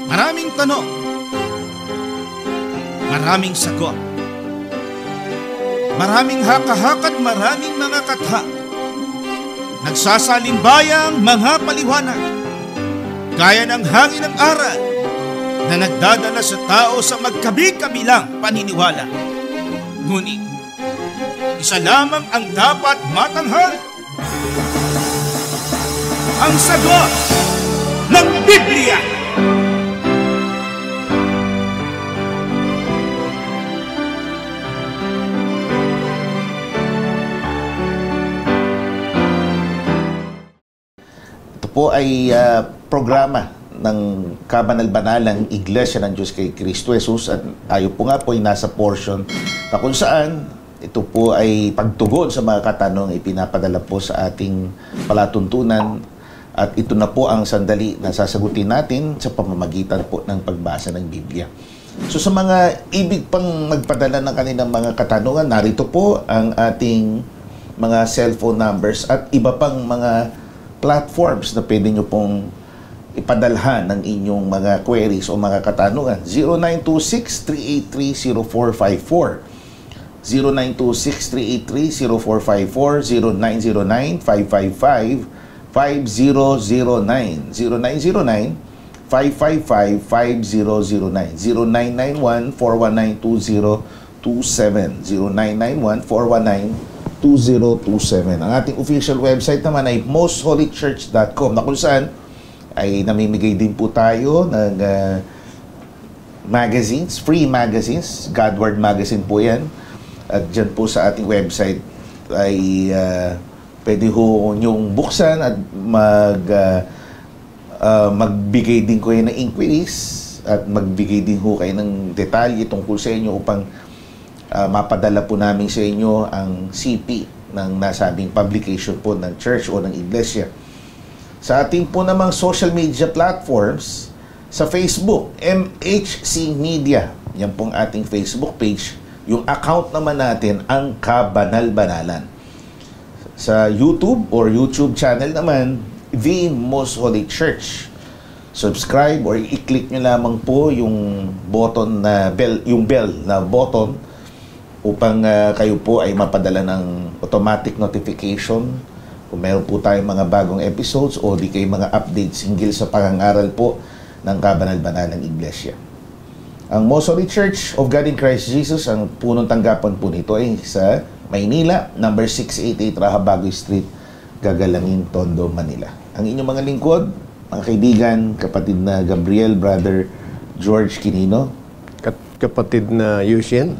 Maraming tanong, maraming sagot, maraming haka-haka at maraming mga katha. Nagsasalimbbayang mga paliwanag, gaya ng hangin ng aral na nagdadala sa tao sa magkabi-kabilang paniniwala. Ngunit, isa lamang ang dapat matanghal: ang sagot ng Biblia. Ito po ay programa ng kabanal-banalang Iglesia ng Diyos kay Kristo Jesus, at ayo po nga po ay nasa portion na kung saan ito po ay pagtugon sa mga katanong ipinapadala po sa ating palatuntunan, at ito na po ang sandali na sasagutin natin sa pamamagitan po ng pagbasa ng Biblia. So sa mga ibig pang magpadala ng kanilang mga katanungan, narito po ang ating mga cellphone numbers at iba pang mga platforms na pwede nyo pong ipadalhan ng inyong mga queries o mga katanungan. 0926-383-0454, 0926-383-0454, 0909-555-5009, 0909-555-5009, 0991-419-2027, 0991-419-2027. Ang ating official website naman ay mostholychurch.com, na kung saan ay namimigay din po tayo ng magazines, free magazines. Godward Magazine po yan. At dyan po sa ating website ay pwede ho nyong buksan at magbigay din ko ng inquiries at magbigay din ho kayo ng detalye tungkol sa inyo upang mapadala po namin sa inyo ang CP ng nasabing publication po ng church o ng iglesia. Sa ating po namang social media platforms, sa Facebook, MHC Media. Yan pong ating Facebook page. Yung account naman natin, ang Kabanal-Banalan. Sa YouTube or YouTube channel naman, The Most Holy Church. Subscribe or i-click nyo lamang po yung button na bell, yung bell na button upang kayo po ay mapadala ng automatic notification kung meron po tayong mga bagong episodes o di kayo mga updates hinggil sa pangangaral po ng Kabanal-Banalang Iglesia. Ang Most Holy Church of God in Christ Jesus, ang punong tanggapan po nito ay sa Maynila, number 688 Rahabagoy Street, Gagalangin, Tondo, Manila. Ang inyong mga lingkod, mga kaibigan, kapatid na Gabriel, Brother George Quinino, kapatid na Yusien,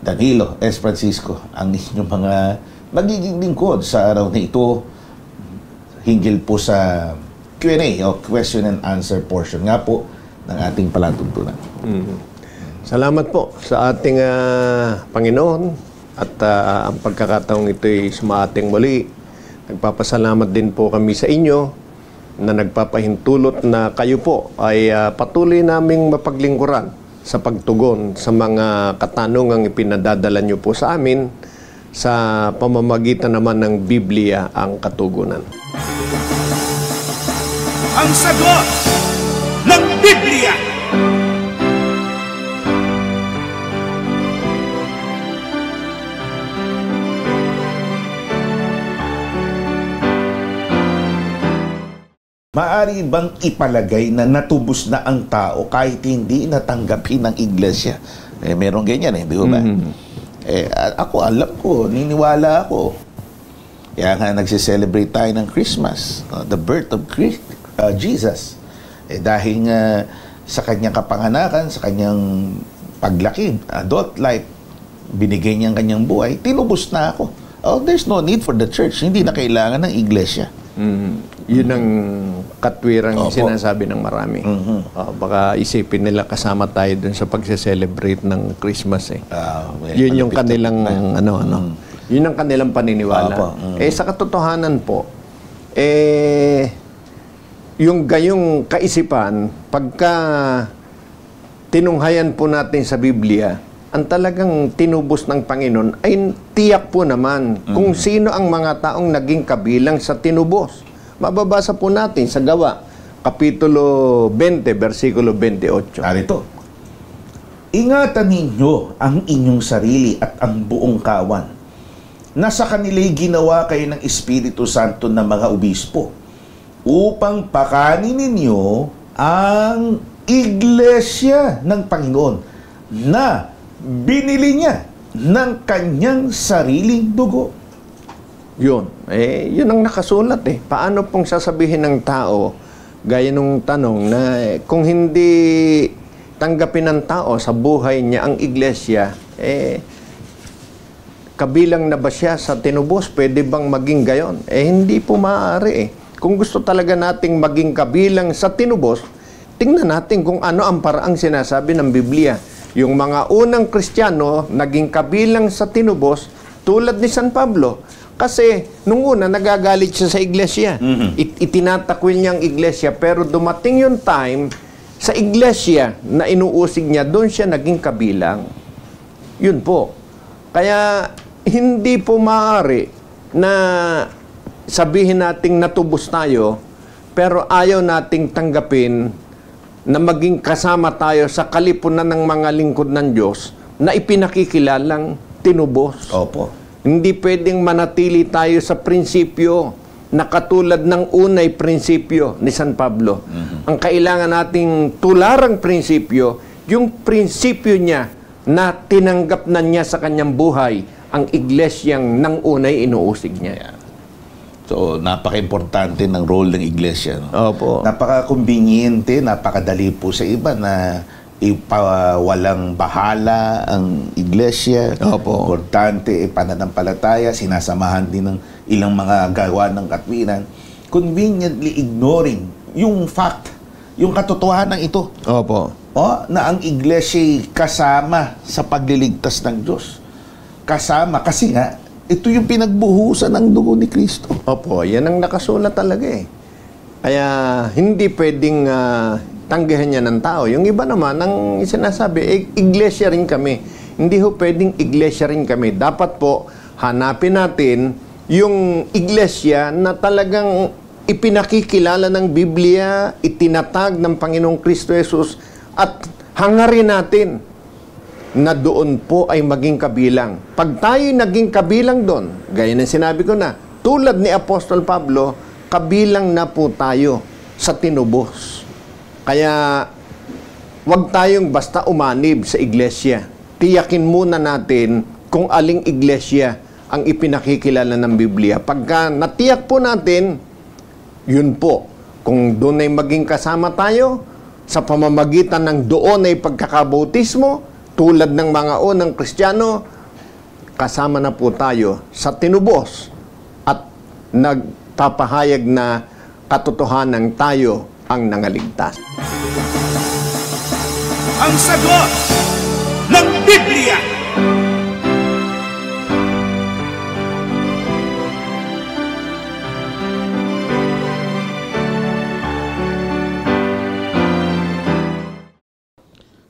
Danilo S. Francisco, ang inyong mga magiging lingkod sa araw na ito hinggil po sa Q&A o question and answer portion nga po ng ating palatuntunan. Salamat po sa ating Panginoon at ang pagkakataong ito ay sumaating muli. Nagpapasalamat din po kami sa inyo na nagpapahintulot na kayo po ay patuloy naming mapaglingkuran sa pagtugon sa mga katanungang ipinadadala nyo po sa amin sa pamamagitan naman ng Biblia ang katugunan. Ang sagot ng Biblia. Maaari bang ipalagay na natubos na ang tao kahit hindi natanggapin ng iglesia? Meron ganyan di ba? Ako, alam ko, niniwala ako. Kaya nga nagse-celebrate tayo ng Christmas, the birth of Jesus. Dahil sa kanyang kapanganakan, sa kanyang paglaki, adult life, binigay niya ang kanyang buhay, tinubos na ako. There's no need for the church. Hindi na kailangan ng iglesia. Yun ang katwirang sinasabi ng marami. Baka isipin nila kasama tayo dun sa pagse-celebrate ng Christmas yun yung kanilang yun ang kanilang paniniwala. Sa katotohanan po, yung gayong kaisipan, pagka tinunghayan po natin sa Biblia, ang talagang tinubos ng Panginoon ay tiyak po naman kung sino ang mga taong naging kabilang sa tinubos. Mababasa po natin sa Gawa Kapitulo 20, versikulo 28. Narito. Ingatan ninyo ang inyong sarili at ang buong kawan na sa kanila'y ginawa kayo ng Espiritu Santo ng mga obispo upang pakanin ninyo ang iglesia ng Panginoon na binili niya ng kanyang sariling dugo. Yun. Yun ang nakasulat Paano pong sasabihin ng tao, gaya nung tanong na kung hindi tanggapin ng tao sa buhay niya ang iglesia, kabilang na ba siya sa tinubos? Pwede bang maging gayon? Hindi po maaari Kung gusto talaga nating maging kabilang sa tinubos, tingnan natin kung ano ang paraang sinasabi ng Biblia. Yung mga unang Kristiyano naging kabilang sa tinubos tulad ni San Pablo. Kasi nung una nagagalit siya sa iglesia. Itinatakwil niya ang iglesia, pero dumating yung time sa iglesia na inuusig niya, doon siya naging kabilang. Yun po. Kaya hindi po maaari na sabihin nating natubos tayo, pero ayaw nating tanggapin na maging kasama tayo sa kalipunan ng mga lingkod ng Diyos na ipinakikilalang tinubos. Opo. Hindi pwedeng manatili tayo sa prinsipyo na katulad ng unay prinsipyo ni San Pablo. Ang kailangan nating tularang prinsipyo, yung prinsipyo niya na tinanggap na niya sa kanyang buhay ang iglesyang nang unay inuusig niya. So, napaka-importante ng role ng iglesia. No? Opo. Napaka-conveniente, napakadali po sa iba na walang bahala ang iglesia. Opo. Importante, pananampalataya, sinasamahan din ng ilang mga gawa ng katwiran. Conveniently ignoring yung fact, yung katotohanan ito. Opo. Na ang iglesia kasama sa pagliligtas ng Diyos. Kasama, kasi nga, ito yung pinagbuhusan ng dugo ni Kristo. Opo, yan ang nakasulat talaga Kaya hindi pwedeng tanggihan niya ng tao. Yung iba naman, ang sinasabi, iglesia rin kami. Hindi ho pwedeng iglesia rin kami. Dapat po, hanapin natin yung iglesia na talagang ipinakikilala ng Biblia, itinatag ng Panginoong Kristo Jesus, at hangarin natin na doon po ay maging kabilang. Pag tayo naging kabilang doon, gaya ng sinabi ko na, tulad ni Apostol Pablo, kabilang na po tayo sa tinubos. Kaya, wag tayong basta umanib sa iglesia. Tiyakin muna natin kung aling iglesia ang ipinakikilala ng Biblia. Pagka natiyak po natin, yun po. Kung doon ay maging kasama tayo, sa pamamagitan ng doon ay pagkakabautismo, tulad ng mga unang Kristiyano, kasama na po tayo sa tinubos at nagpapahayag na katotohanan tayo ang nangaligtas. Ang sagot ng Biblia.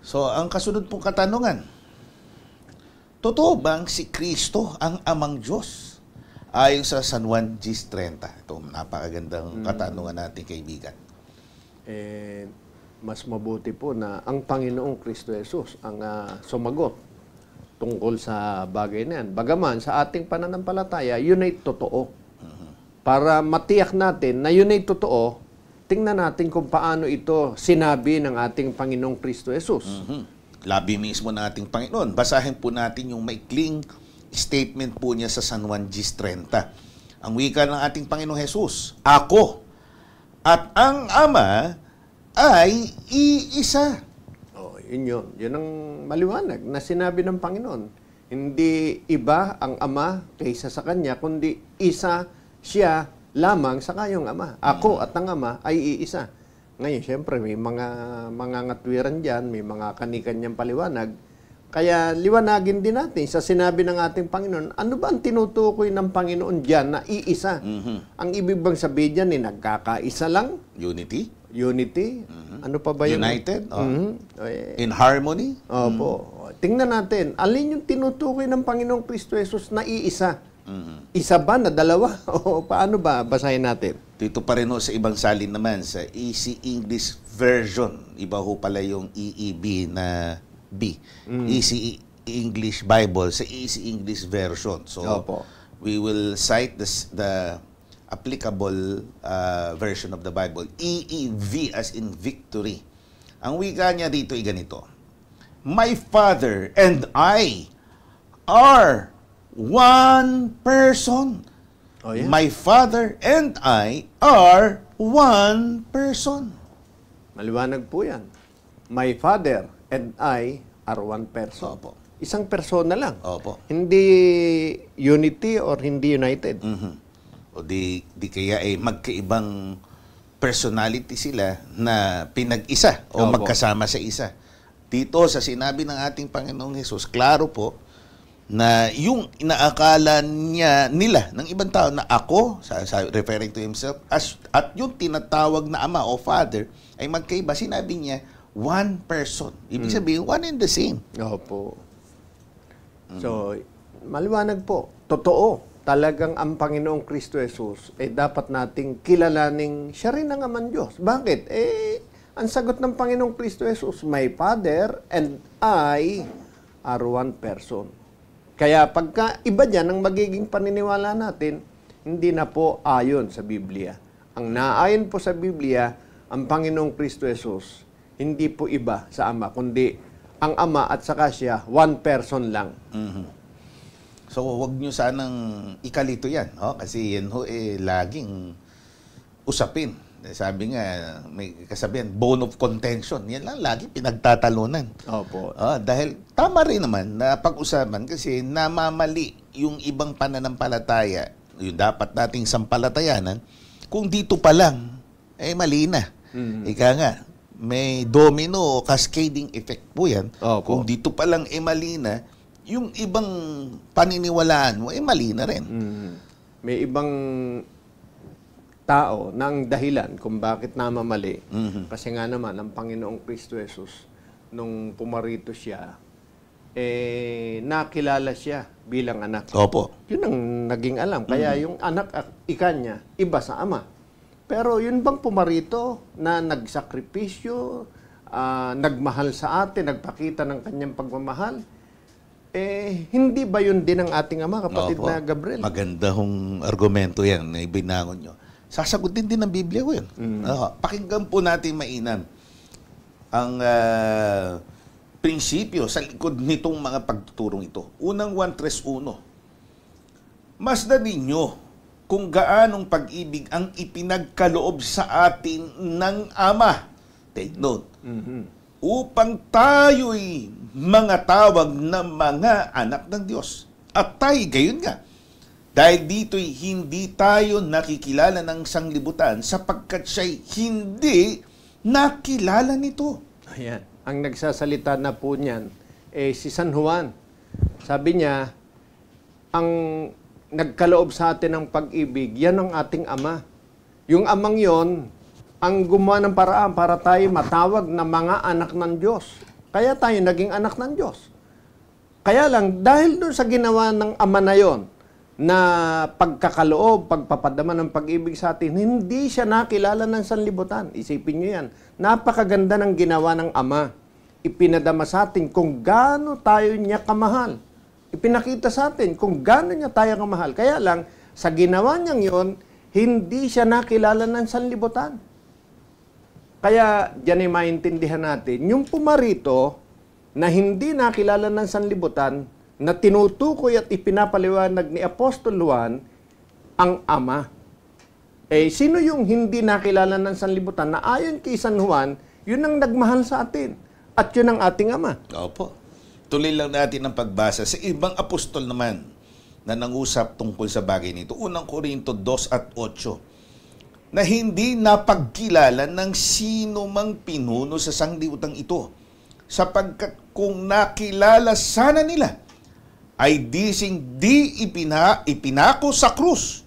So, ang kasunod pong katanungan, totoo bang si Kristo ang amang Diyos? Ayon sa San Juan 10:30. Ito, napakagandang katanungan natin, kaibigan. Mas mabuti po na ang Panginoong Kristo Jesus ang sumagot tungkol sa bagay na yan. Bagaman, sa ating pananampalataya, yun ay totoo. Para matiyak natin na yun ay totoo, tingnan natin kung paano ito sinabi ng ating Panginoong Kristo Jesus. Labi mismo ng ating Panginoon. Basahin po natin yung maikling statement po niya sa San Juan 10:30. Ang wika ng ating Panginoong Jesus, ako at ang Ama ay iisa. Yun yun. Yun ang maliwanag na sinabi ng Panginoon. Hindi iba ang Ama kaysa sa Kanya, kundi isa siya lamang sa kayong Ama. Ako at ang Ama ay iisa. Ngayon, siyempre, may mga ngatwiran dyan, may mga kanikanyang paliwanag. Kaya liwanagin din natin sa sinabi ng ating Panginoon, ano ba ang tinutukoy ng Panginoon dyan na iisa? Ang ibig bang sabihin dyan, nagkakaisa lang? Unity? Unity? Ano pa ba yun? United? In harmony? Opo. Tingnan natin, alin yung tinutukoy ng Panginoong Kristo Jesus na iisa? Isa ba na dalawa? O paano ba? Basahin natin. Dito pa rin ho sa ibang salin naman, sa Easy English Version. Iba ho pala yung EEB na B. Easy English Bible sa Easy English Version. So, Opo. we will cite the applicable version of the Bible. EEV as in victory. Ang wika niya dito ay ganito. My Father and I are one person. Oh, yeah. My Father and I are one person. Maliwanag po yan. My Father and I are one person. Opo. Isang persona lang. Opo. Hindi unity or hindi united. O di kaya magkaibang personality sila na pinag-isa o Opo. magkasama sa isa. Dito sa sinabi ng ating Panginoong Hesus, klaro po na yung inaakala nila ng ibang tao na ako, referring to himself, at yung tinatawag na ama o father ay magkaiba. Sinabi niya, one person. Ibig sabihin, one and the same. Opo. So, maliwanag po. Totoo. Talagang ang Panginoong Kristo Jesus dapat nating kilalaning siya rin ang amang Diyos. Bakit? Ang sagot ng Panginoong Kristo Jesus, my Father and I are one person. Kaya pagka iba dyan ang magiging paniniwala natin, hindi na po ayon sa Biblia. Ang naayon po sa Biblia, ang Panginoong Kristo Jesus, hindi po iba sa Ama, kundi ang Ama at saka siya, one person lang. So, wag nyo sanang ikalito yan. Kasi yan ho, laging usapin. Sabi nga, may kasabihan, bone of contention. Yan lang lagi pinagtatalunan. Opo. Dahil tama rin naman na pag-usapan kasi namamali yung ibang pananampalataya, yung dapat nating sampalatayanan, kung dito pa lang, mali na. Ika nga, may domino o cascading effect po yan. Opo. Kung dito pa lang mali na, yung ibang paniniwalaan mo, mali na rin. May ibang tao ng dahilan kung bakit namamali. Kasi nga naman, ang Panginoong Kristo Jesus, nung pumarito siya, nakilala siya bilang anak. Opo. Yun ang naging alam. Kaya yung anak at ika niya, iba sa ama. Pero yun bang pumarito na nagsakripisyo, nagmahal sa atin, nagpakita ng kanyang pagmamahal? Hindi ba yun din ang ating ama, kapatid Opo. na Gabriel? Maganda hong argumento yan na ibinangon nyo. Sasagutin din ng Biblia ko yun. Pakinggan po natin mainam ang prinsipyo sa likod nitong mga pagtuturong ito. Unang 1:3:1. Masdan ninyo kung gaanong pag-ibig ang ipinagkaloob sa atin ng Ama. Take note. Upang tayo'y mga tawag na mga anak ng Diyos. At tayo gayon nga. Dahil dito'y hindi tayo nakikilala ng sanglibutan sapagkat siya'y hindi nakilala nito. Ayan. Ang nagsasalita na po niyan, si San Juan. Sabi niya, ang nagkaloob sa atin ng pag-ibig, yan ang ating Ama. Yung amang yon, ang gumawa ng paraan para tayo matawag na mga anak ng Diyos. Kaya tayo naging anak ng Diyos. Kaya lang, dahil doon sa ginawa ng Ama na yon, na pagkakaloob, pagpapadama ng pag-ibig sa atin, hindi siya nakilala ng sanlibutan. Isipin nyo yan. Napakaganda ng ginawa ng Ama. Ipinadama sa atin kung gaano tayo niya kamahal. Ipinakita sa atin kung gaano niya tayo kamahal. Kaya lang, sa ginawa niyang yon, hindi siya nakilala ng sanlibutan. Kaya, diyan ay maintindihan natin, yung pumarito na hindi nakilala ng sanlibutan, na tinutukoy at ipinapaliwanag ni Apostol Juan ang Ama. Sino yung hindi nakilala ng sanlibutan na ayon kay San Juan, yun ang nagmahal sa atin. At yun ang ating Ama. Opo. Tuloy lang natin ang pagbasa sa ibang apostol naman na nangusap tungkol sa bagay nito. Unang Korinto 2:8 na hindi napagkilala ng sino mang pinuno sa sanglibutan ito sapagkat kung nakilala sana nila ay di ipinako sa krus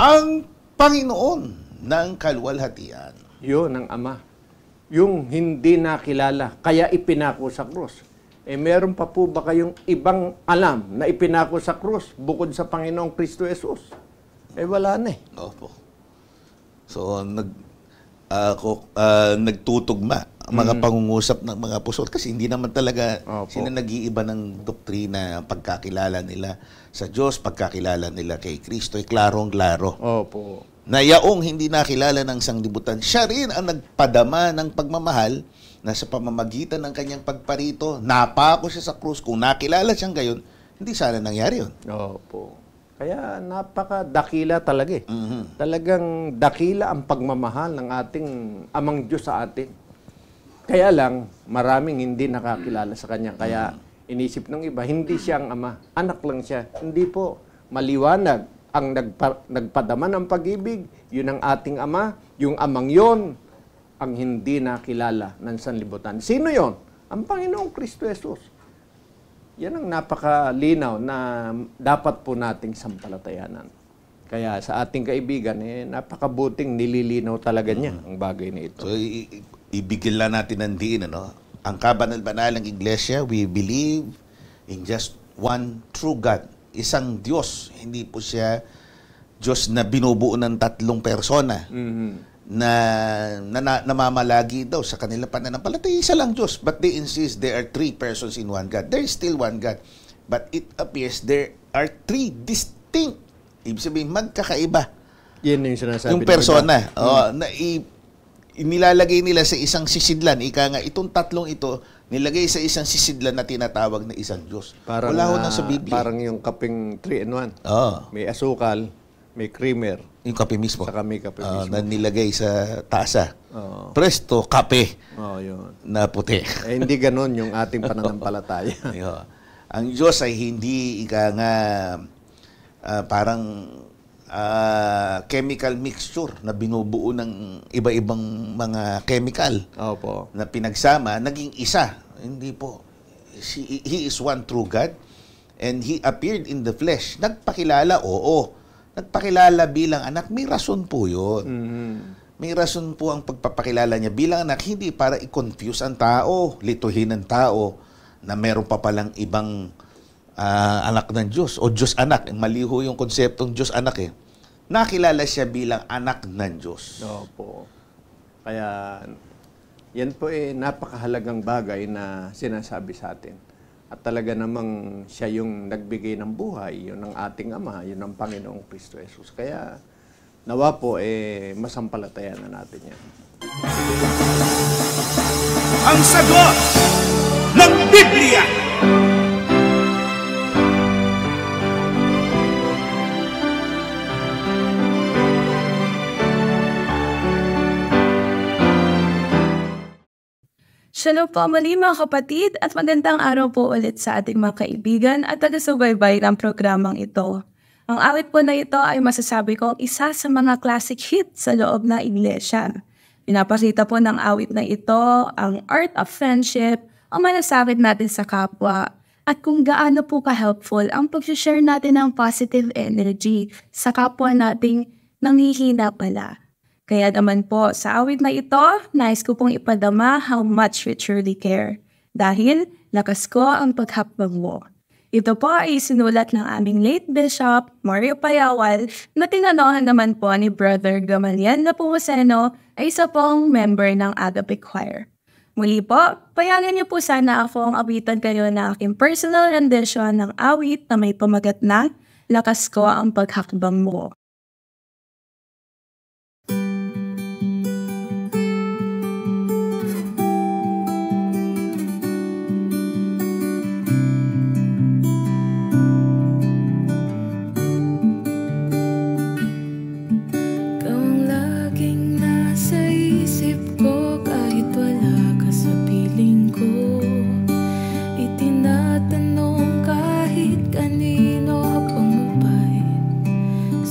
ang Panginoon ng kaluwalhatian. Yun ang Ama. Yung hindi nakilala, kaya ipinako sa krus. meron pa po ba kayong ibang alam na ipinako sa krus bukod sa Panginoong Kristo Jesus? Wala na eh. Opo. So, nagtutugma ang mga pangungusap ng mga apostol kasi hindi naman talaga sila nag-iiba ng doktrina, pagkakilala nila sa Diyos, pagkakilala nila kay Kristo, ay klarong-klaro. Opo. Na yaong hindi nakilala ng sanglibutan, siya rin ang nagpadama ng pagmamahal na sa pamamagitan ng kanyang pagparito, napako siya sa krus. Kung nakilala siyang gayon, hindi sana nangyari yun. Opo. Kaya napaka-dakila talaga eh. Talagang dakila ang pagmamahal ng ating Amang Diyos sa atin. Kaya lang, maraming hindi nakakilala sa Kanya. Kaya inisip ng iba, hindi siya ang Ama. Anak lang siya. Hindi po. Maliwanag. Ang nagpadama ng pag-ibig, yun ang ating Ama. Yung Amang yon ang hindi nakilala ng sanlibutan. Sino yon? Ang Panginoong Kristo Jesus. Yan ang napakalinaw na dapat po nating sampalatayanan. Kaya sa ating kaibigan, napakabuting nililinaw talaga niya ang bagay na ito. So, ibigil lang natin ng diin, ano? Ang kabanal-banalang iglesia, we believe in just one true God. Isang Diyos. Hindi po siya Diyos na binubuo ng tatlong persona. Na namamalagi daw sa kanilang pananampalataya, isa lang Diyos. But they insist there are three persons in one God. There is still one God. But it appears there are three distinct, ibig sabihin, magkakaiba. Yan yung sinasabi. Yung persona. Na inilalagay nila sa isang sisidlan. Ika nga, itong tatlong ito, nilagay sa isang sisidlan na tinatawag na isang Diyos. Parang, wala ho na sa Biblia. Parang yung kaping 3-in-1. May asukal, may creamer. Yung kape mismo. Sa kape mismo. Na nilagay sa tasa. Presto, kape. Yun. Na puti. Hindi ganon yung ating pananampalataya. Ang Diyos ay hindi parang chemical mixture na binubuo ng iba-ibang mga chemical. Opo. Na pinagsama, naging isa. Hindi po. He is one true God and He appeared in the flesh. Nagpakilala, oo. Nagpakilala bilang anak, may rason po yun. May rason po ang pagpapakilala niya bilang anak, hindi para i-confuse ang tao, lituhin ang tao, na meron pa palang ibang anak ng Diyos, o Diyos anak. Maliho yung konseptong Diyos anak eh. Nakilala siya bilang anak ng Diyos. Opo. Kaya, yan po napakahalagang bagay na sinasabi sa atin. At talaga namang siya yung nagbigay ng buhay, yun ang ating Ama, yun ang Panginoong Kristo Jesus. Kaya nawa po, masampalatayan na natin yan. Ang sagot ng Biblia. Shalom po muli mga kapatid at magandang araw po ulit sa ating mga kaibigan at taga-subaybay ng programang ito. Ang awit po na ito ay masasabi ko isa sa mga classic hit sa loob ng iglesia. Pinapakita po ng awit na ito ang art of friendship, ang malasakit natin sa kapwa, at kung gaano po ka-helpful ang pag-share natin ng positive energy sa kapwa nating nanghihina pala. Kaya naman po, sa awit na ito, nais ko pong ipadama how much we truly care. Dahil, lakas ko ang paghapbang mo. Ito po ay sinulat ng aming late Bishop, Mario Payawal, na tinanohan naman po ni Brother Gamaliel Nepomuceno ay isa pong member ng Agape Choir. Muli po, payagan niyo po sana akong awitan kayo ng aking personal rendition ng awit na may pamagat na lakas ko ang paghakbang mo.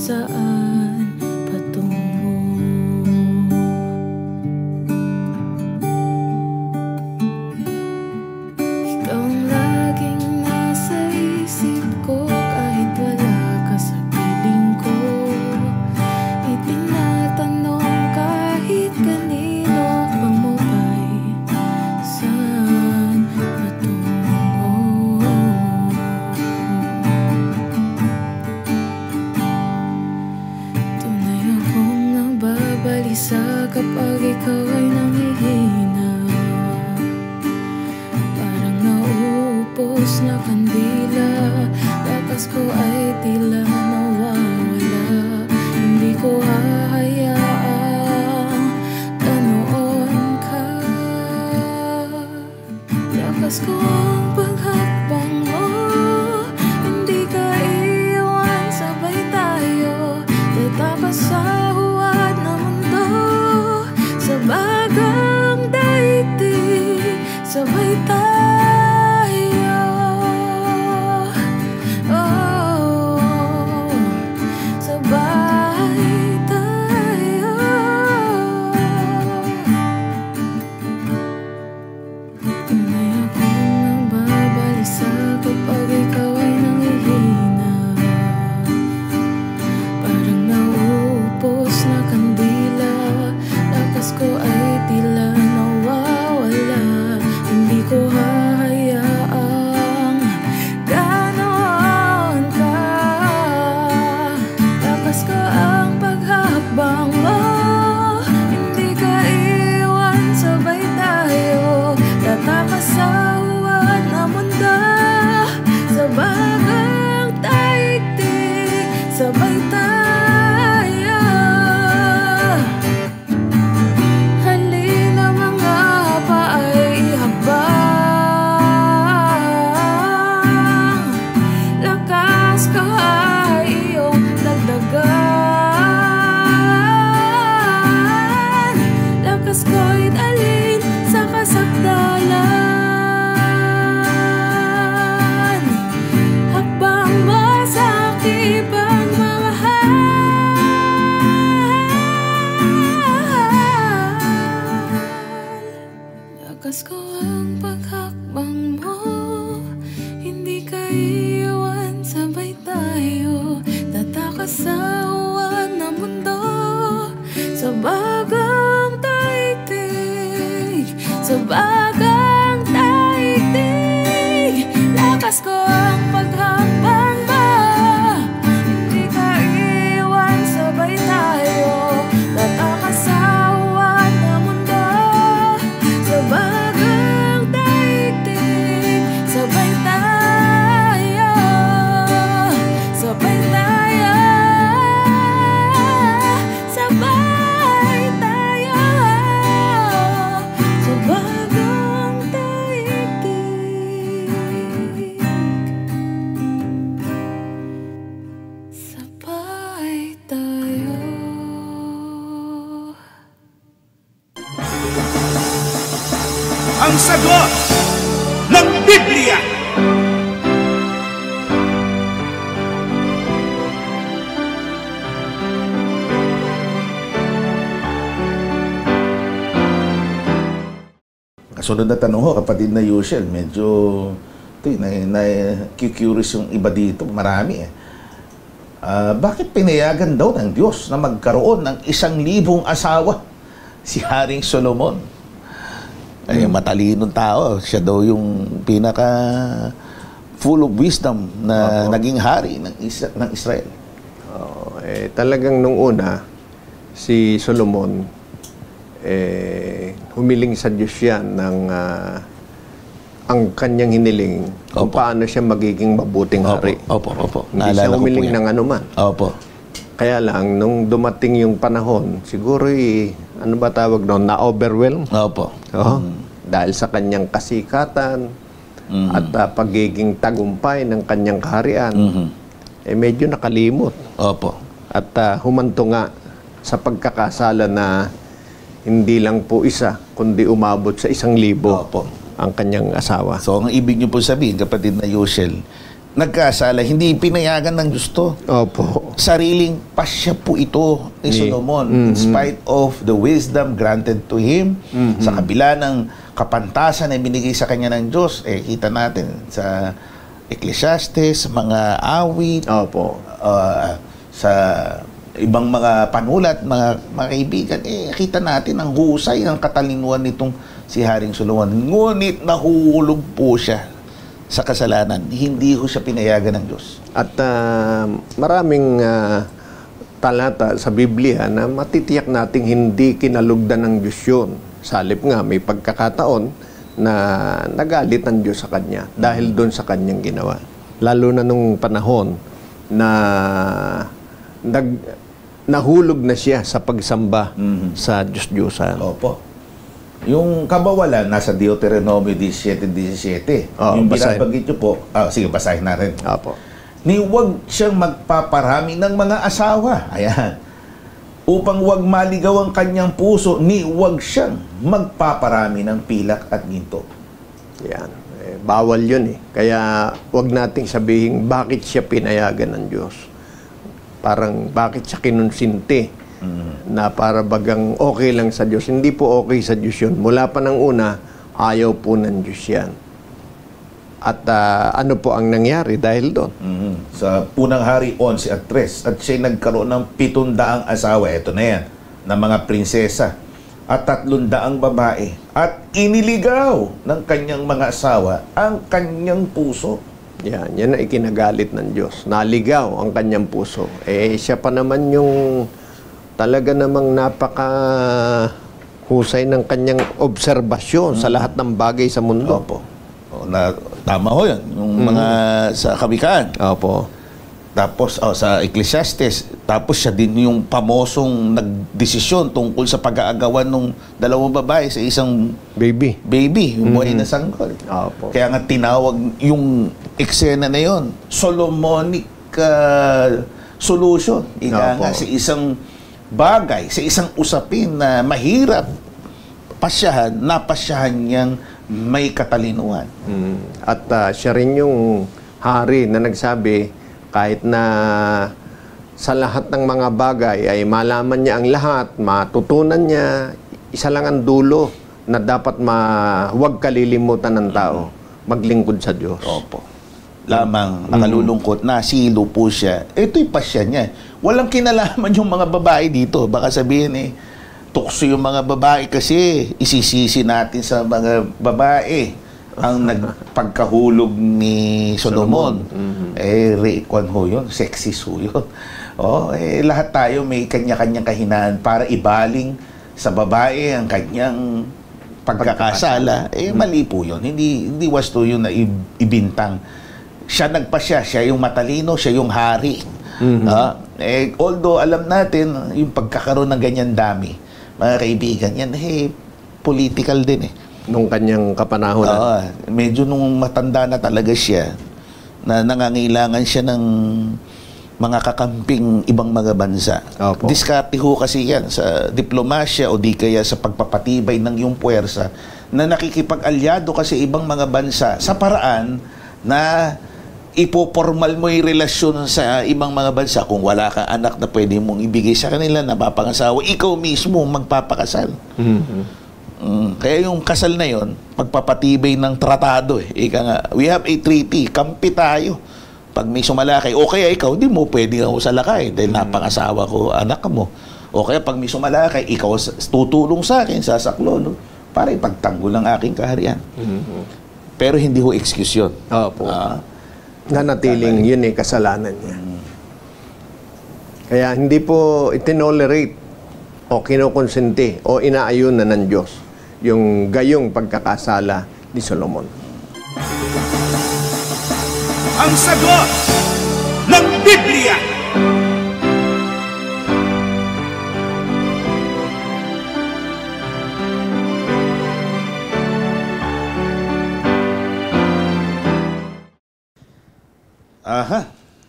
Sa Lakas ko ang paghakbang mo, hindi ka iwan, sabay tayo tatakas sa huwad na mundo, sa bagang daigdig, sabay tayo. Oh, sabay tayo. Tunay akong nababalisa kapag ikaw ay nangihina, parang nauupos na kandila, lakas ko ay tila nawawala. Hindi ko hahayaang ganoon ka. Lakas ko ang paghakbang mo, hindi ka iwan, sabay tayo tatakas sa huwad na mundo, sa bagang daigdig, sabay tayo. Halina mga paay ihakbang, lakas ko ay iyong dagdagan, lakas ko'y dalhin sa kasagdalan. Hakbang mo sa aking pagmamahal, lakas ko ang paghakbang mo, hindi ka iwan, sabay tayo tatakas sa huwad na mundo, sa bagang daigdig, sa bagang daigdig. Lakas ko ang paghakbang mo, hindi ka iwan, sabay tayo tatakas sa huwad na mundo, sa bagang daigdig, sabay tayo, sabay tayo, sabay tayo, sa bagang daigdig, sabay tayo. Ang sagot ng Biblia. Kasunod na tanong ho, kapatid na Yushel, medyo curious yung iba dito, marami eh. Bakit pinayagan daw ng Diyos na magkaroon ng 1,000 asawa si Haring Solomon? Ay, matalinong tao. Siya daw yung pinaka full of wisdom na naging hari ng Israel. Talagang nung una, si Solomon, humiling sa Diyos yan ng ang kanyang hiniling kung paano siya magiging mabuting hari. Opo. Hindi siya humiling ng anuman. Opo. Kaya lang, nung dumating yung panahon, siguro ano ba tawag doon? Na-overwhelm? Opo. Dahil sa kanyang kasikatan at pagiging tagumpay ng kanyang kaharian, medyo nakalimot. Opo. At humanto nga sa pagkakasala na hindi lang po isa, kundi umabot sa 1,000 Opo. ang kanyang asawa. So, ang ibig niyo po sabihin, kapatid na Yushel, nagkasala, hindi pinayagan ng Diyos to. Opo. Sariling pasya po ito ni Solomon. In spite of the wisdom granted to him, sa kabila ng kapantasan na binigay sa kanya ng Diyos, kita natin sa Ecclesiastes, mga awit, Opo. sa ibang mga panulat, mga kaibigan, kita natin ang husay ng katalinuhan nitong si Haring Solomon. Ngunit nahuhulog po siya sa kasalanan. Hindi ho siya pinayagan ng Diyos. At maraming talata sa Biblia na matitiyak nating hindi kinalugdan ng Diyos yun. Salip nga, may pagkakataon na nagalit ang Diyos sa kanya dahil doon sa kanyang ginawa. Lalo na nung panahon na nahulog na siya sa pagsamba sa Diyos-Diyosan. Opo. Yung kabawalan, nasa Deuteronomio 17:17. Oo, Yung basahin. binabanggit nyo po, sige, basahin natin. Opo. Ni huwag siyang magpaparami ng mga asawa. Ayan. Upang huwag maligaw ang kanyang puso, ni huwag siyang magpaparami ng pilak at ginto. Yan. Bawal yun eh. Kaya wag nating sabihin bakit siya pinayagan ng Diyos. Parang bakit siya kinonsinti na para bagang okay lang sa Diyos. Hindi po okay sa Diyos yun. Mula pa ng una, ayaw po ng Diyos yan. At ano po ang nangyari dahil doon? Sa Unang Hari 11 at 3, at siya nagkaroon ng 700 asawa, ito na yan, ng mga prinsesa, at 300 babae, at iniligaw ng kanyang mga asawa ang kanyang puso. Yan ang ikinagalit ng Diyos. Naligaw ang kanyang puso. Siya pa naman yung talaga namang napaka husay ng kanyang obserbasyon sa lahat ng bagay sa mundo. Opo. Tama ho yan. Yung mga sa Kawikaan. Opo. Tapos sa Ecclesiastes. Tapos siya din yung pamosong nagdesisyon tungkol sa pag-aagawan ng dalawang babae sa isang Baby. yung buhay na sanggol. Opo. Kaya nga tinawag yung eksena na yon Solomonic solution. Ika nga sa isang bagay, sa isang usapin na mahirap pasyahan, napasyahan niyang may katalinuhan. At siya rin yung hari na nagsabi, kahit na sa lahat ng mga bagay ay malaman niya ang lahat, matutunan niya, isa lang ang dulo na dapat huwag kalilimutan ng tao, maglingkod sa Diyos. Opo. Lamang nakalulungkot na silo po siya. Ito'y pasya niya. Walang kinalaman yung mga babae dito. Baka sabihin tukso yung mga babae kasi isisisi natin sa mga babae ang nagpagkahulog ni Solomon. Kwan ho yun, sexist ho yun. Lahat tayo may kanya-kanyang kahinaan para ibaling sa babae ang kanyang pagkakasala. Mali po yun. Hindi wasto yun na ibintang. Siya nagpasya, siya yung matalino, siya yung hari. Although alam natin yung pagkakaroon ng ganyan dami, mga kaibigan, yan political din Nung kanyang kapanahonan. Medyo nung matanda na talaga siya, na nangangailangan siya ng mga kakamping ibang mga bansa. Opo. Diskarte ho kasi yan sa diplomasya o di kaya sa pagpapatibay ng iyong puwersa na nakikipag-alyado kasi ibang mga bansa sa paraan na ipopormal mo yung relasyon sa ibang mga bansa. Kung wala kang anak na pwede mong ibigay sa kanila na mapangasawa, ikaw mismo magpapakasal. Kaya yung kasal na yon, pagpapatibay ng tratado. Ika nga, we have a treaty, kampi tayo. Pag may sumalakay, o kaya ikaw, di mo pwede ako salakay dahil napangasawa ko anak mo. O kaya pag may sumalakay, ikaw tutulong sa akin, sasaklo, no? Para ipagtanggol ang aking kaharian. Pero hindi ho excuse yun. Opo. Nanatiling yun kasalanan niya. Kaya hindi po itinolerate o kinokonsente o inaayunan ng Diyos yung gayong pagkakasala ni Solomon. Ang sagot ng Biblia.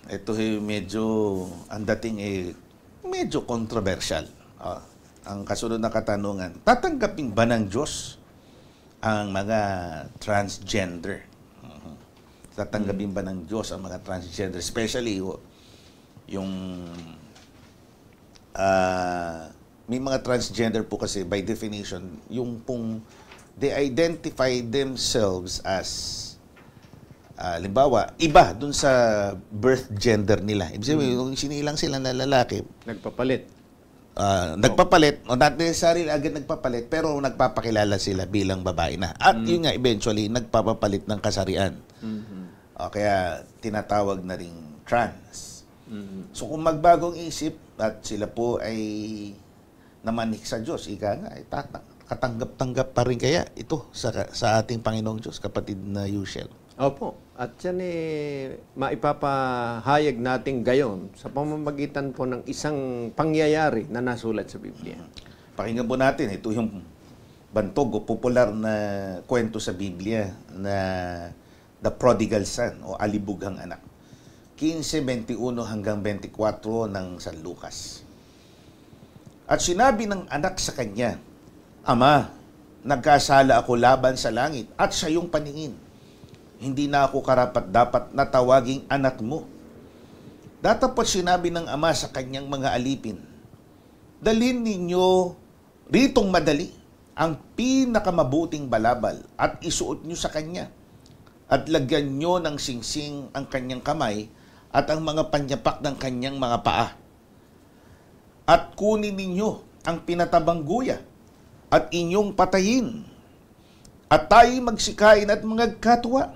Ito medyo ang dating medyo controversial. Ang kasunod na katanungan, tatanggapin ba ng Diyos ang mga transgender? Tatanggapin ba ng Diyos ang mga transgender? Especially yung may mga transgender po kasi by definition, yung pong they identify themselves as limbawa, iba dun sa birth gender nila. Ibig sabihin, yung sinilang sila na lalaki, Nagpapalit. nagpapalit, o not necessarily agad nagpapalit, pero nagpapakilala sila bilang babae na. At yun nga, eventually, nagpapapalit ng kasarian. Kaya tinatawag na ring trans. So kung magbagong isip at sila po ay namanik sa Diyos, ika nga, katanggap-tanggap pa rin kaya ito sa ating Panginoong Diyos, kapatid na Yushel. Opo. At yan maipapahayag natin gayon sa pamamagitan po ng isang pangyayari na nasulat sa Biblia. Pakinggan po natin, ito yung bantog o popular na kwento sa Biblia na The Prodigal Son o Alibughang Anak. 15:21 hanggang 24 ng San Lucas. At sinabi ng anak sa kanya, Ama, nagkasala ako laban sa langit at sa iyong paningin. Hindi na ako karapat-dapat na tawaging anak mo. Datapot sinabi ng ama sa kanyang mga alipin, dalhin ninyo ritong madali ang pinakamabuting balabal at isuot nyo sa kanya. At lagyan nyo ng singsing ang kanyang kamay at ang mga panyapak ng kanyang mga paa. At kunin ninyo ang pinatabang guya at inyong patayin. At tayo'y magsikain at magkatwa,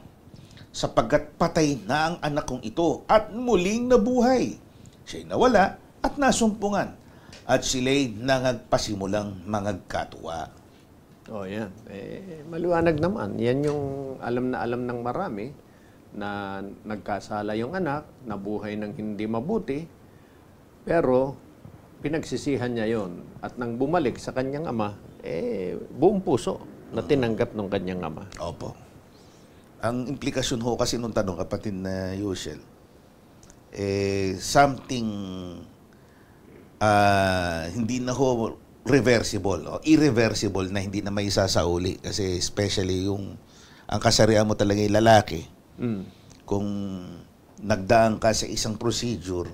sapagkat patay na ang anak kong ito at muling nabuhay. Siya'y nawala at nasumpungan, at sila'y nangagpasimulang mangagkatwa. Oh, yan. Maliwanag naman. Yan yung alam na alam ng marami na nagkasala yung anak, nabuhay ng hindi mabuti, pero pinagsisihan niya yon. At nang bumalik sa kanyang ama, buong puso na tinanggap ng kanyang ama. Opo. Ang implikasyon ho kasi nung tanong, kapatid na Yushel, something hindi na ho reversible o irreversible na hindi na may isasauli. Kasi especially ang kasarian mo talaga yung lalaki, kung nagdaan ka sa isang procedure,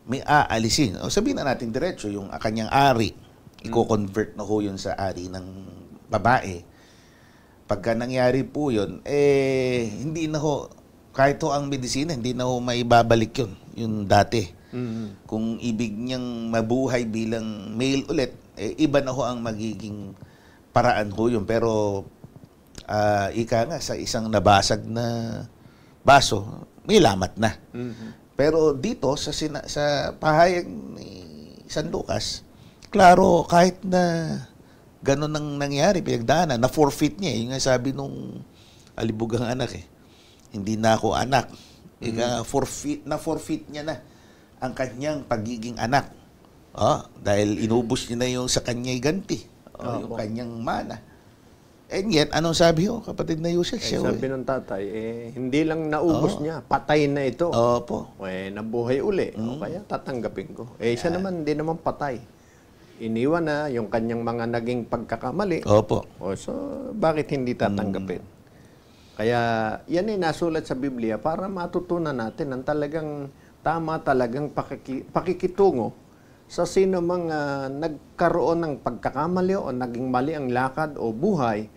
may aalisin. O sabihin na natin diretso, yung kanyang ari, i-convert na ho yun sa ari ng babae. Pagka nangyari po yun, hindi na ho, kahit ho ang medisina, hindi na ho maibabalik yun, yung dati. Kung ibig niyang mabuhay bilang male ulit, iba na ho ang magiging paraan ho yun. Pero, ika nga, sa isang nabasag na baso, may lamat na. Pero dito, sa pahayag ni San Lucas, klaro, kahit na ganun ang nangyari, pinagdaanan, na-forfeit niya. Yung nga sabi nung alibughang anak hindi na ako anak. Na-forfeit niya na ang kanyang pagiging anak. Dahil inubos niya na yung sa kanya'y ganti. Yung kanyang mana. And yet, anong sabi ho, kapatid na Yusel? Sabi ng tatay, hindi lang naubos niya, patay na ito. Opo. Nabuhay uli. Kaya tatanggapin ko. Siya naman, hindi naman patay. Iniwan na yung kanyang mga naging pagkakamali. Opo. So, bakit hindi tatanggapin? Kaya, yan ay nasulat sa Biblia para matutunan natin ang talagang tama talagang pakikitungo sa sino mang nagkaroon ng pagkakamali o naging mali ang lakad o buhay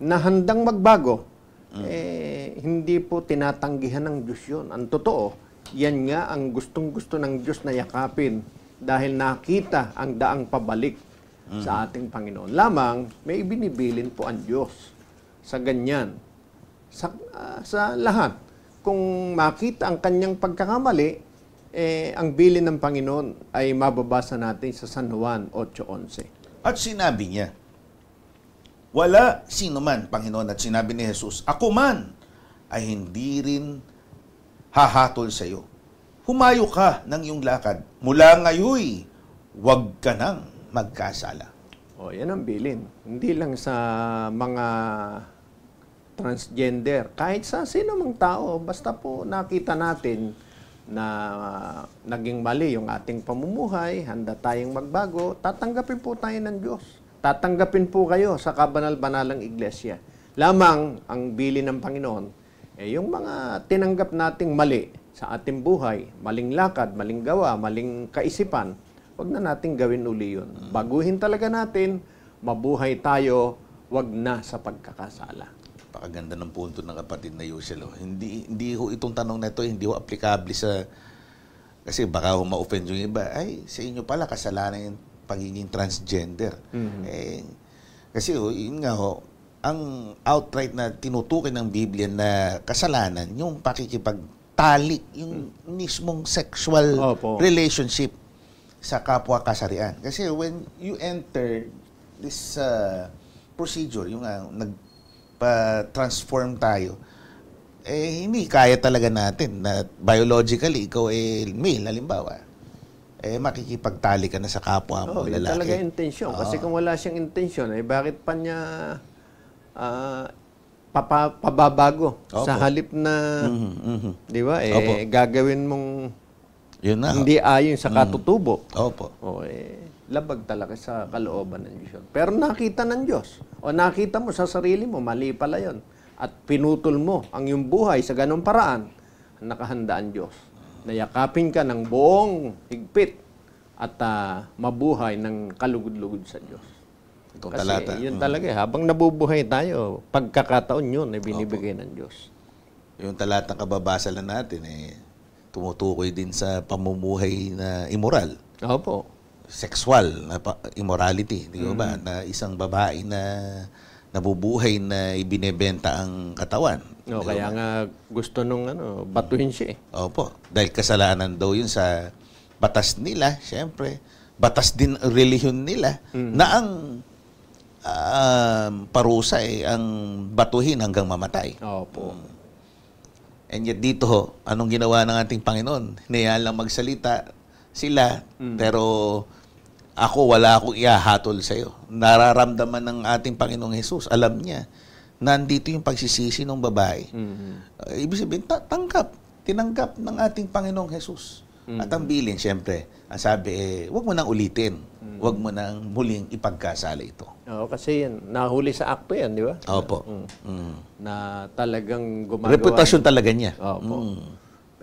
na handang magbago. Hindi po tinatanggihan ng Diyos yun. Ang totoo, yan nga ang gustong-gusto ng Diyos na yakapin dahil nakita ang daang pabalik sa ating Panginoon. Lamang, may ibinibilin po ang Diyos sa ganyan. Sa lahat. Kung makita ang kanyang pagkakamali, ang bilin ng Panginoon ay mababasa natin sa San Juan 8:11. At sinabi niya, wala sino man, Panginoon, at sinabi ni Jesus, ako man ay hindi rin hahatol sa iyo. Humayo ka ng iyong lakad. Mula ngayoy, huwag ka nang magkasala. Yan ang bilin. Hindi lang sa mga transgender. Kahit sa sino mang tao, basta po nakita natin na naging mali yung ating pamumuhay, handa tayong magbago, tatanggapin po tayo ng Diyos. Tatanggapin po kayo sa kabanal-banalang iglesia. Lamang ang bilin ng Panginoon, yung mga tinanggap nating mali sa ating buhay, maling lakad, maling gawa, maling kaisipan, wag na nating gawin uli yun. Baguhin talaga natin, mabuhay tayo, wag na sa pagkakasala. Pakaganda ng punto ng kapatid na Yusel. Hindi ho itong tanong na ito, hindi ho applicable sa, kasi baka ho ma-offend yung iba, ay sa inyo pala kasalanan yung pagiging transgender. Kasi yun nga ho, ang outright na tinutukoy ng Biblia na kasalanan, yung pakikipagtalik, yung mismong sexual relationship sa kapwa kasarian. Kasi when you enter this procedure, yung nagpa-transform tayo, hindi kaya talaga natin na biologically, ikaw male, halimbawa. makikipagtali ka na sa kapwa mo, Yun lalaki. talaga intensyon. Kasi kung wala siyang intensyon, bakit pa niya pababago? Opo. Sa halip na, di ba, Opo. gagawin mong Yun na. hindi ayon sa katutubo. Opo. Labag talaga sa kalooban ng Diyos yun. Pero nakita ng Diyos. O nakita mo sa sarili mo, mali pala yun. At pinutol mo ang iyong buhay sa ganong paraan, nakahanda ang Diyos. Nayakapin ka ng buong higpit at mabuhay ng kalugod-lugod sa Diyos. Itong Kasi talata. yun talaga, habang nabubuhay tayo, pagkakataon yun ay binibigay ng Diyos. Yung talatang kababasa lang natin, tumutukoy din sa pamumuhay na immoral. Opo. Sexual na immorality, di ba? Na isang babae na nabubuhay na ibinebenta ang katawan. Kaya nga gusto nung batuhin siya. Opo. Dahil kasalanan daw yun sa batas nila, syempre. Batas din ang relihiyon nila na ang parusa ang batuhin hanggang mamatay. Opo. And yet dito, anong ginawa ng ating Panginoon? Hinayaan lang magsalita sila, pero wala akong ihahatol sa iyo. Nararamdaman ng ating Panginoong Jesus. Alam niya, nandito yung pagsisisi ng babae. Ibig sabihin, tinanggap ng ating Panginoong Jesus. At ang bilin, syempre, ang sabi, huwag mo nang ulitin. Huwag mo nang muling ipagkasala ito. Kasi yan, nahuli sa akto yan, di ba? Opo. Na talagang gumagawa. Reputasyon talaga niya. Opo.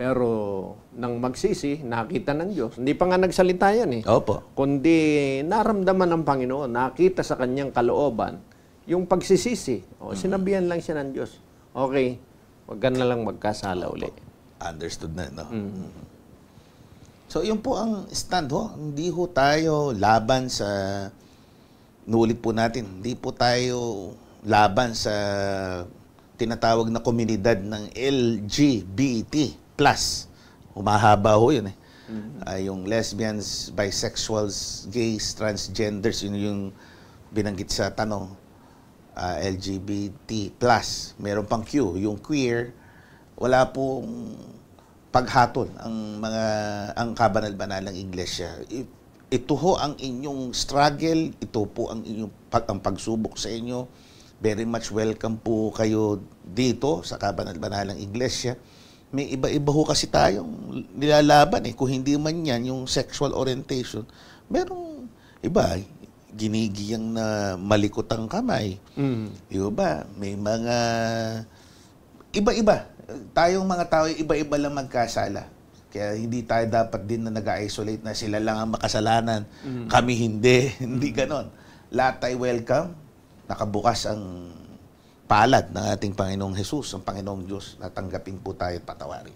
Pero nang magsisi, nakita ng Diyos. Hindi pa nga nagsalita yan Opo. Kundi naramdaman ng Panginoon, nakita sa kanyang kalooban, yung pagsisisi. Sinabihan lang siya ng Diyos. Okay, wag ka na lang magkasala uli. Understood na, no? So, yun po ang stand, Hindi ho tayo laban sa, nuulit po natin, hindi po tayo laban sa tinatawag na komunidad ng LGBT+. Humahaba ho yun yung lesbians, bisexuals, gays, transgenders, yun yung binanggit sa tanong. LGBT+. Meron pang Q, yung queer. Wala pong paghatol ang kabanal-banalang Iglesia. Ito ho ang inyong struggle, ito po ang inyong ang pagsubok sa inyo. Very much welcome po kayo dito sa kabanal-banalang Iglesia. May iba-iba ho kasi tayong nilalaban Kung hindi man yan yung sexual orientation, merong iba, ginigiyang na malikot ang kamay. Diba? May mga iba-iba. Tayong mga tao, iba-iba lang magkasala. Kaya hindi tayo dapat din na nag-isolate na sila lang ang makasalanan. Kami hindi. Hindi ganon. Lahat tayo welcome. Nakabukas ang palad ng ating Panginoong Jesus, ang Panginoong Diyos. Natanggapin po tayo at patawarin.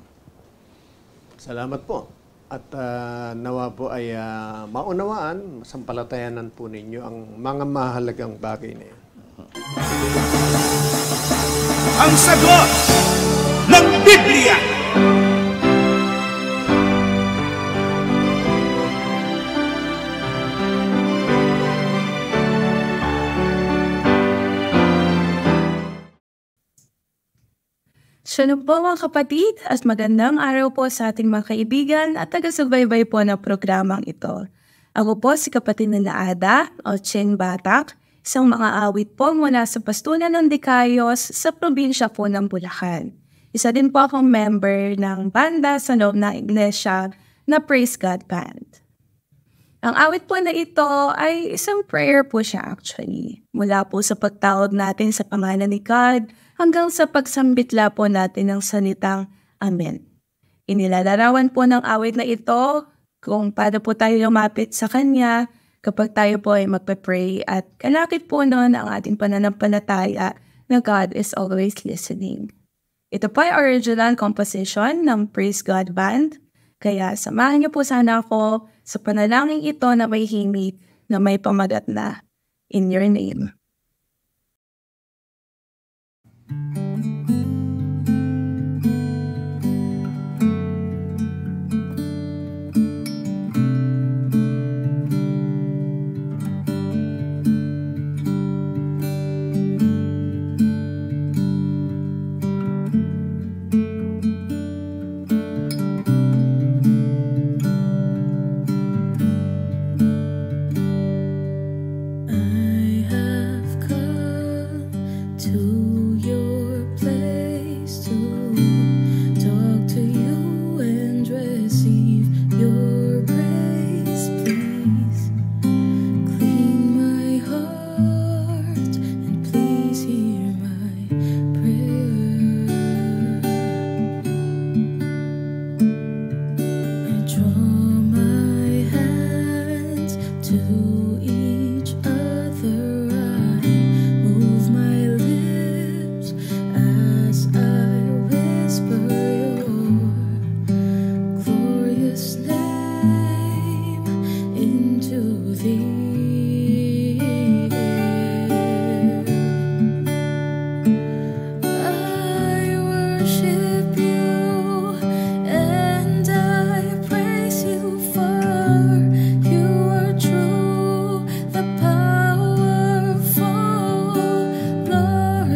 Salamat po. At nawa po ay maunawaan, sampalatayanan po ninyo ang mga mahalagang bagay na yan. Ang sagot ng Biblia. Siya po mga kapatid at magandang araw po sa ating mga kaibigan at taga-subaybay po ng programang ito. Ako po si kapatid na Ada o Chen Batak, isang mga awit po mula sa Pastulan ng Dicayos sa probinsya po ng Bulacan. Isa din po akong member ng banda sa loob ng iglesia na Praise God Band. Ang awit po na ito ay isang prayer po siya actually. Mula po sa pagtawag natin sa pangalan ni God hanggang sa pagsambitla po natin ng salitang Amen. Inilalarawan po ng awit na ito kung paano po tayo lumapit sa Kanya kapag tayo po ay magpe-pray at kalakip po noon ang ating pananampalataya na God is always listening. Ito po ay original composition ng Praise God Band. Kaya samahan niyo po sana ako sa panalangin ito na may himig na may pamagat na In Your Name.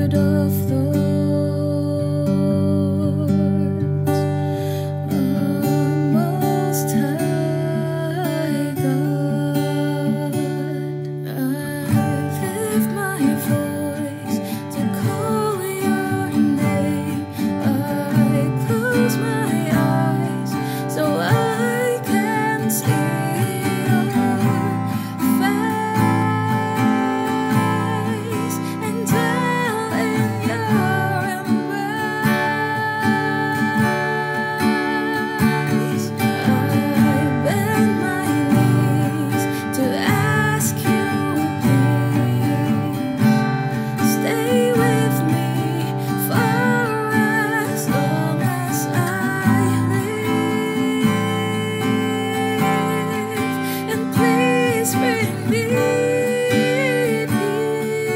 Lord of Lords, Most High God. I lift my voice to call your name. I close my eyes so I can see your face and dwell in your embrace. I bend my knees to ask you, please stay with me for as long as I live, and please bring me peace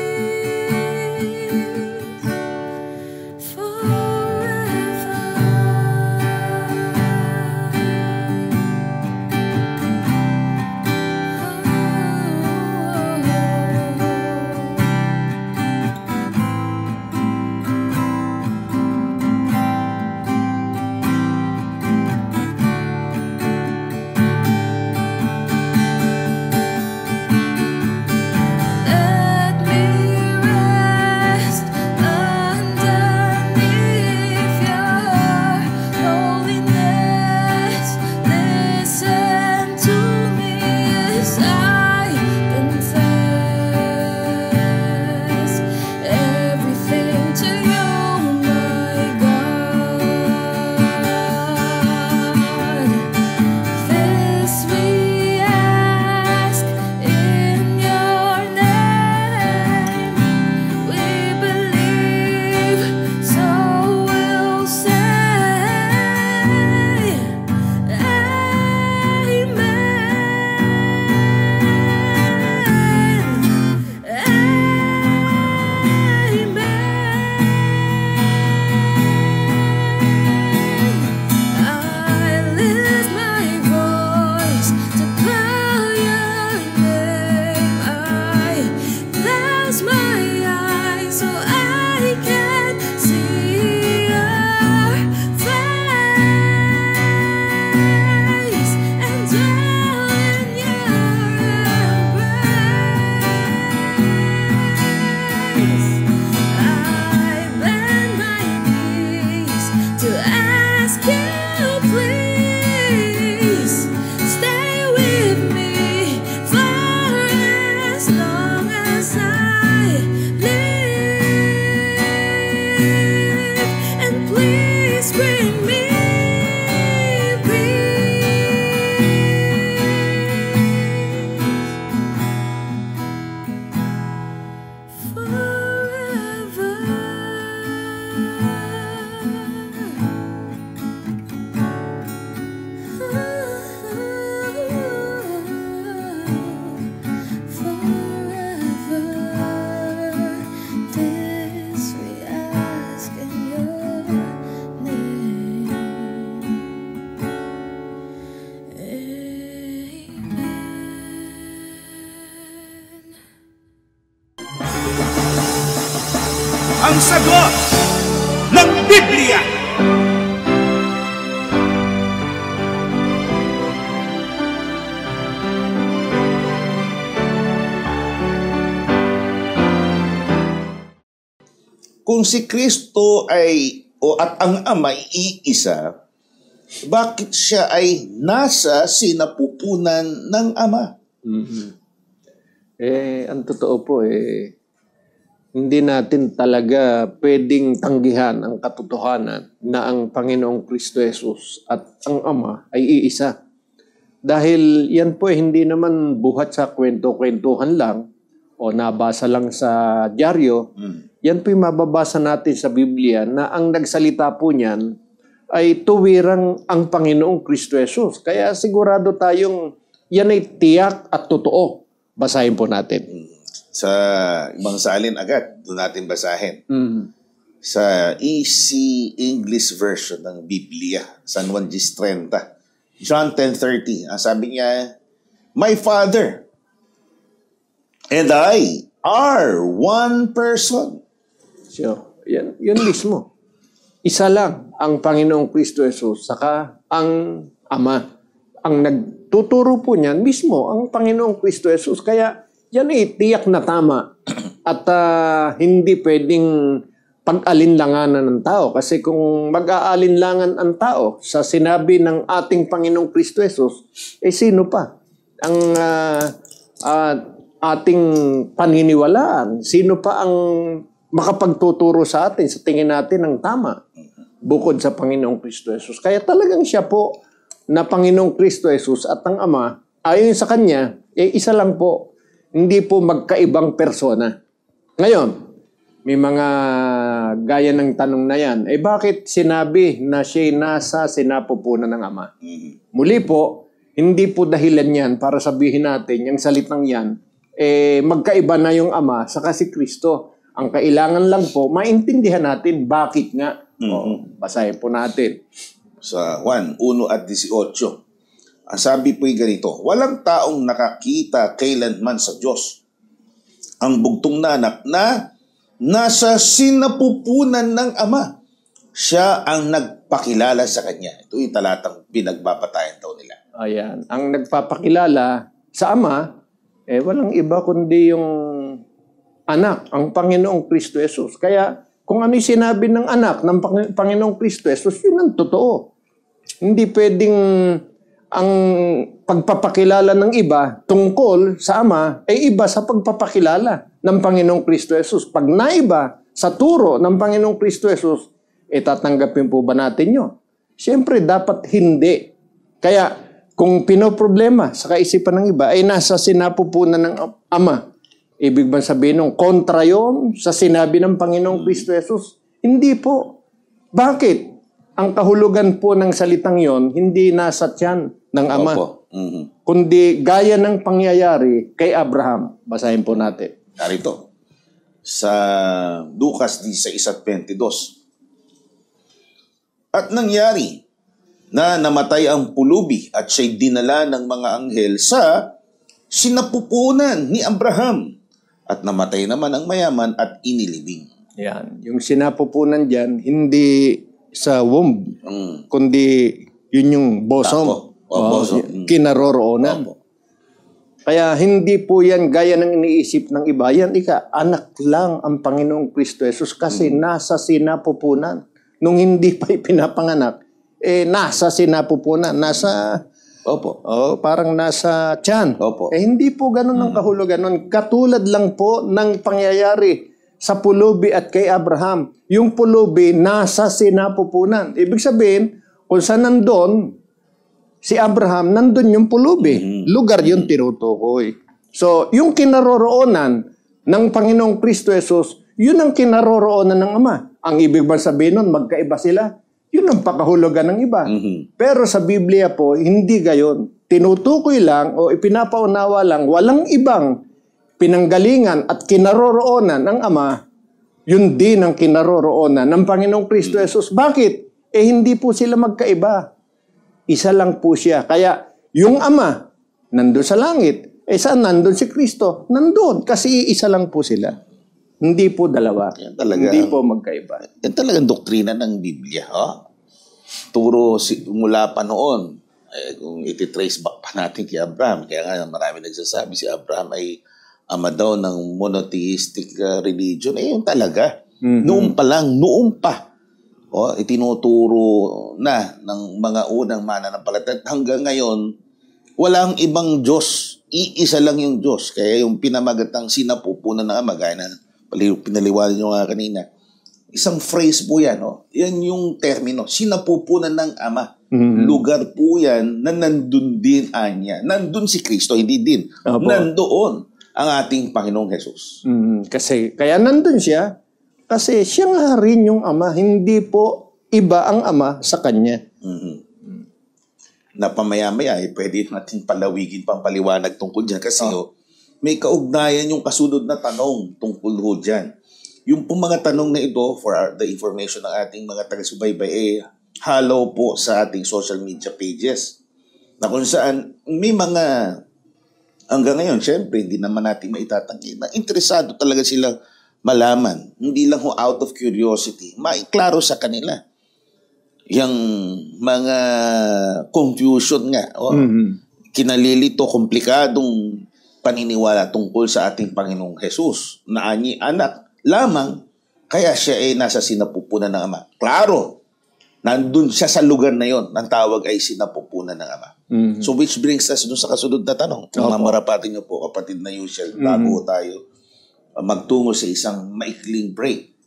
Let me rest underneath your holiness. Listen to me as I confess everything to you, my God. This we ask in your name. We believe, so we'll say, I lift my voice to call your name. I close my eyes so I can see your face and dwell in your embrace. I bend my knees to ask you, please stay with me for as long as I live, and please bring me peace forever. This we ask in your name. Amen. Ang sagot ng Biblia. Kung si Kristo at ang Ama ay iisa, bakit siya ay nasa sinapupunan ng Ama? Ang totoo po, hindi natin talaga pwedeng tanggihan ang katotohanan na ang Panginoong Kristo Jesus at ang Ama ay iisa. Dahil yan po hindi naman buhat sa kwento-kwentuhan lang o nabasa lang sa dyaryo. Yan po yung mababasa natin sa Biblia na ang nagsalita po niyan ay tuwirang ang Panginoong Kristo Jesus. Kaya sigurado tayong yan ay tiyak at totoo. Basahin po natin. Sa ibang salin agad, doon natin basahin. Sa Easy English Version ng Biblia, San Juan 10:30. John 10:30. Ang sabi niya, "My Father and I are one person." So, yan mismo. Isa lang ang Panginoong Kristo Jesus, saka ang Ama. Ang nagtuturo po niyan mismo ang Panginoong Kristo Jesus. Kaya yan tiyak na tama. At hindi pwedeng pag-alinlanganan ng tao. Kasi kung mag-aalinlangan ang tao sa sinabi ng ating Panginoong Kristo Jesus, sino pa ang ating paniniwalaan? Sino pa ang makapagtuturo sa atin sa tingin natin ng tama bukod sa Panginoong Kristo Jesus? Kaya talagang siya po na Panginoong Kristo Jesus at ang Ama, ayon sa Kanya, isa lang po. Hindi po magkaibang persona. Ngayon, may mga gaya ng tanong na yan, bakit sinabi na siya nasa sinapupunan ng Ama? Muli po, hindi po dahilan yan para sabihin natin, yung salitang yan, magkaiba na yung Ama saka si Kristo. Ang kailangan lang po, maintindihan natin bakit nga. Basahin po natin. Sa Juan 1:18. Ang sabi po'y ganito, walang taong nakakita kailanman sa Diyos. Ang bugtong na anak na nasa sinapupunan ng Ama. Siya ang nagpakilala sa Kanya. Ito yung talatang pinagbabatayan daw nila. Ayan. Ang nagpapakilala sa Ama, walang iba kundi yung anak, ang Panginoong Kristo Jesus. Kaya kung ano yung sinabi ng anak ng Panginoong Kristo Jesus, yun ang totoo. Hindi pwedeng ang pagpapakilala ng iba tungkol sa Ama ay iba sa pagpapakilala ng Panginoong Kristo Jesus. Pag naiba sa turo ng Panginoong Kristo Jesus, tatanggapin po ba natin yun? Siyempre, dapat hindi. Kaya, kung pinoproblema sa kaisipan ng iba ay nasa sinapupunan ng Ama, ibig bang sabihin nung kontra yun sa sinabi ng Panginoong Kristo Jesus? Hindi po. Bakit? Ang kahulugan po ng salitang yon hindi nasa tiyan ng Ama. Kundi gaya ng pangyayari kay Abraham. Basahin po natin. Narito. Sa Lucas 16:22. At nangyari na namatay ang pulubi at siya'y dinala ng mga anghel sa sinapupunan ni Abraham. At namatay naman ang mayaman at inilibing. Yan. Yung sinapupunan dyan, hindi sa womb, kundi yun yung bosom. Kinaroroonan. Kaya hindi po yan gaya ng iniisip ng iba. Yan anak lang ang Panginoong Kristo Jesus kasi nasa sinapupunan. Nung hindi pa ipinapanganak, nasa sinapupunan. Nasa, parang nasa tiyan. Hindi po ganun ang kahulugan nun. Katulad lang po ng pangyayari sa pulubi at kay Abraham. Yung pulubi nasa sinapupunan. Ibig sabihin, kung saan nandun si Abraham, nandun yung pulubi. Lugar yung tinutukoy. So, yung kinaroroonan ng Panginoong Kristo Jesus, yun ang kinaroroonan ng Ama. Ang ibig ba sabihin nun, magkaiba sila? Yun ang pakahulugan ng iba. Pero sa Biblia po, hindi gayon. Tinutukoy lang o ipinapaunawa lang, walang ibang pinanggalingan at kinaroroonan ng Ama, yun din ang kinaroroonan ng Panginoong Kristo Jesus. Bakit? Hindi po sila magkaiba. Isa lang po siya. Kaya yung Ama, nandun sa langit. Saan nandun si Kristo? Nandun. Kasi isa lang po sila. Hindi po dalawa. Hindi po magkaiba. Yan talagang doktrina ng Biblia. Turo mula pa noon. Kung ititrace back pa natin kay Abraham. Kaya nga marami nagsasabi si Abraham ay ama daw ng monotheistic religion. Yun talaga. Noon pa lang, noon pa. Itinuturo na ng mga unang mananampalataya. Hanggang ngayon, walang ibang Diyos. Iisa lang yung Diyos. Kaya yung pinamagatang sinapupunan ng Ama, gaya na pinaliwanag nyo nga kanina, isang phrase po yan. Yan yung termino. Sinapupunan ng Ama. Lugar po yan na nandun din anya. Nandun si Kristo, hindi din. Nandoon ang ating Panginoong Jesus. Kasi, kaya nandun siya, kasi siya nga rin yung Ama, hindi po iba ang Ama sa Kanya. Na pamaya-maya, pwede natin palawigin pang paliwanag tungkol dyan. Kasi may kaugnayan yung kasunod na tanong tungkol ho dyan. Yung pong mga tanong na ito, for the information ng ating mga taga-subaybay, halo po sa ating social media pages. Na kung saan may mga hanggang ngayon, syempre, hindi naman natin maitatanggi na interesado talaga silang malaman, hindi lang ho out of curiosity, maiklaro sa kanila yung mga confusion nga, kinalilito, komplikadong paniniwala tungkol sa ating Panginoong Jesus na anak lamang, kaya siya ay nasa sinapupunan ng Ama. Klaro, nandun siya sa lugar na yon, ang tawag ay sinapupunan ng Ama. So which brings us dun sa kasunod na tanong. Mamarapatin niyo po, kapatid na Yushel, bago tayo magtungo sa isang maikling break.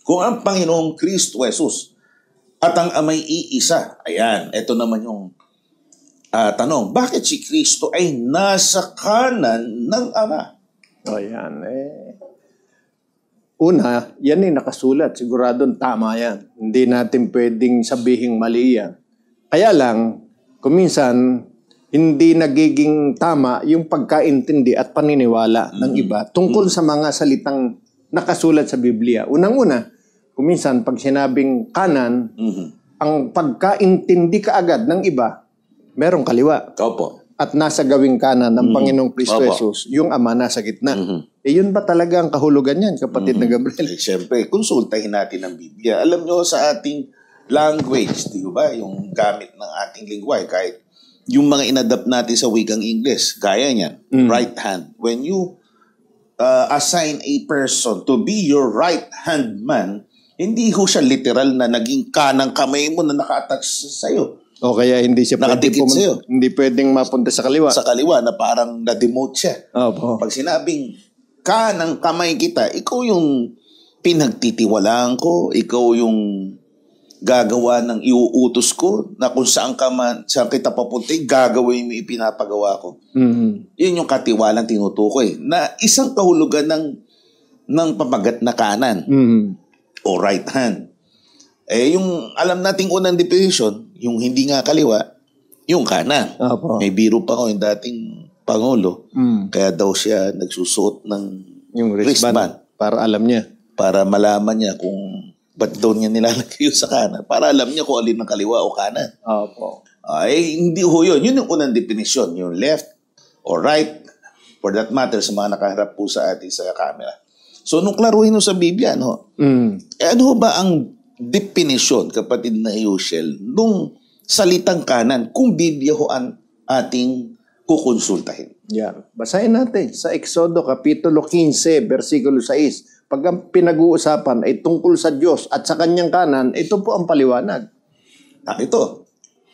Kung ang Panginoong Kristo Jesus at ang Ama'y iisa, ayan, ito naman yung tanong, bakit si Kristo ay nasa kanan ng Ama? O yan, una, yan ay nakasulat. Siguradong tama yan. Hindi natin pwedeng sabihing mali yan. Kaya lang, kuminsan, hindi nagiging tama yung pagkaintindi at paniniwala ng iba tungkol sa mga salitang nakasulat sa Biblia. Unang-una, kuminsan, pag sinabing kanan, ang pagkaintindi kaagad ng iba, merong kaliwa. Opo. At nasa gawing kanan ng Panginoong Kristo Jesus, yung Ama nasa gitna. Yun ba talaga ang kahulugan yan, kapatid na Gabriel? Siyempre, konsultahin natin ang Biblia. Alam nyo, sa ating language, di ba, yung gamit ng ating lingwahe, kahit yung mga inadapt natin sa wikang English, gaya niyan, right hand. When you assign a person to be your right hand man, hindi ho siya literal na naging kanang kamay mo na naka-attach sa'yo. O kaya hindi siya Nakatikit sa'yo. hindi pwedeng mapunta sa kaliwa. Sa kaliwa na parang na-demote siya. Opo. Pag sinabing kanang kamay kita, ikaw yung pinagtitiwalaan ko, ikaw yung gagawa ng iuutos ko, na kung saan kita papunti, gagawin mo ipinapagawa ko. Yun yung katiwalang tinutukoy na isang kahulugan ng pamagat na kanan o right hand. Yung alam nating unang definition, yung hindi nga kaliwa, yung kanan. Opo. May biro pa ko yung dating Pangulo, kaya daw siya nagsusuot ng Yung wristband, para alam niya. para malaman niya kung ba't daw niya nilalagay yun sa kanan. Para alam niya kung alin ang kaliwa o kanan. Opo. Hindi ho yun. Yun yung unang definition. Yung left or right, for that matter, sa mga nakaharap po sa ating sa camera. So, nung klaruhin ho sa Biblia, ano ho ba ang definition, kapatid na Yushel, nung salitang kanan, kung Biblia ho ang ating kukonsultahin? Yan. Basahin natin sa Exodo Kapitulo 15, versikulo 6. Pag ang pinag-uusapan ay tungkol sa Diyos at sa kanyang kanan, ito po ang paliwanag. Ito,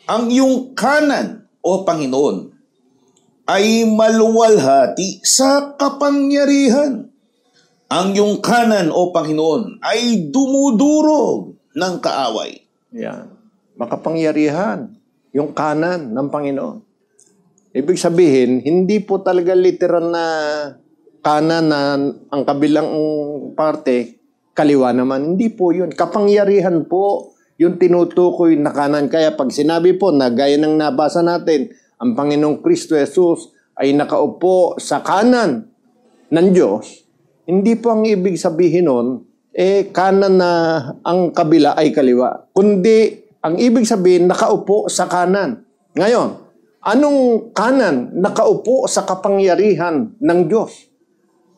ang iyong kanan, o Panginoon, ay maluwalhati sa kapangyarihan. Ang iyong kanan, o Panginoon, ay dumudurog ng kaaway. Yan. Makapangyarihan. Yung kanan ng Panginoon. Ibig sabihin, hindi po talaga literal na kanan na ang kabilang parte, kaliwa naman. Hindi po yun. Kapangyarihan po yung tinutukoy na kanan. Kaya pag sinabi po na gaya ng nabasa natin, ang Panginoong Kristo Jesus ay nakaupo sa kanan ng Diyos, hindi po ang ibig sabihin nun, kanan na ang kabila ay kaliwa. Kundi, ang ibig sabihin, nakaupo sa kanan. Ngayon, anong kanan nakaupo sa kapangyarihan ng Diyos?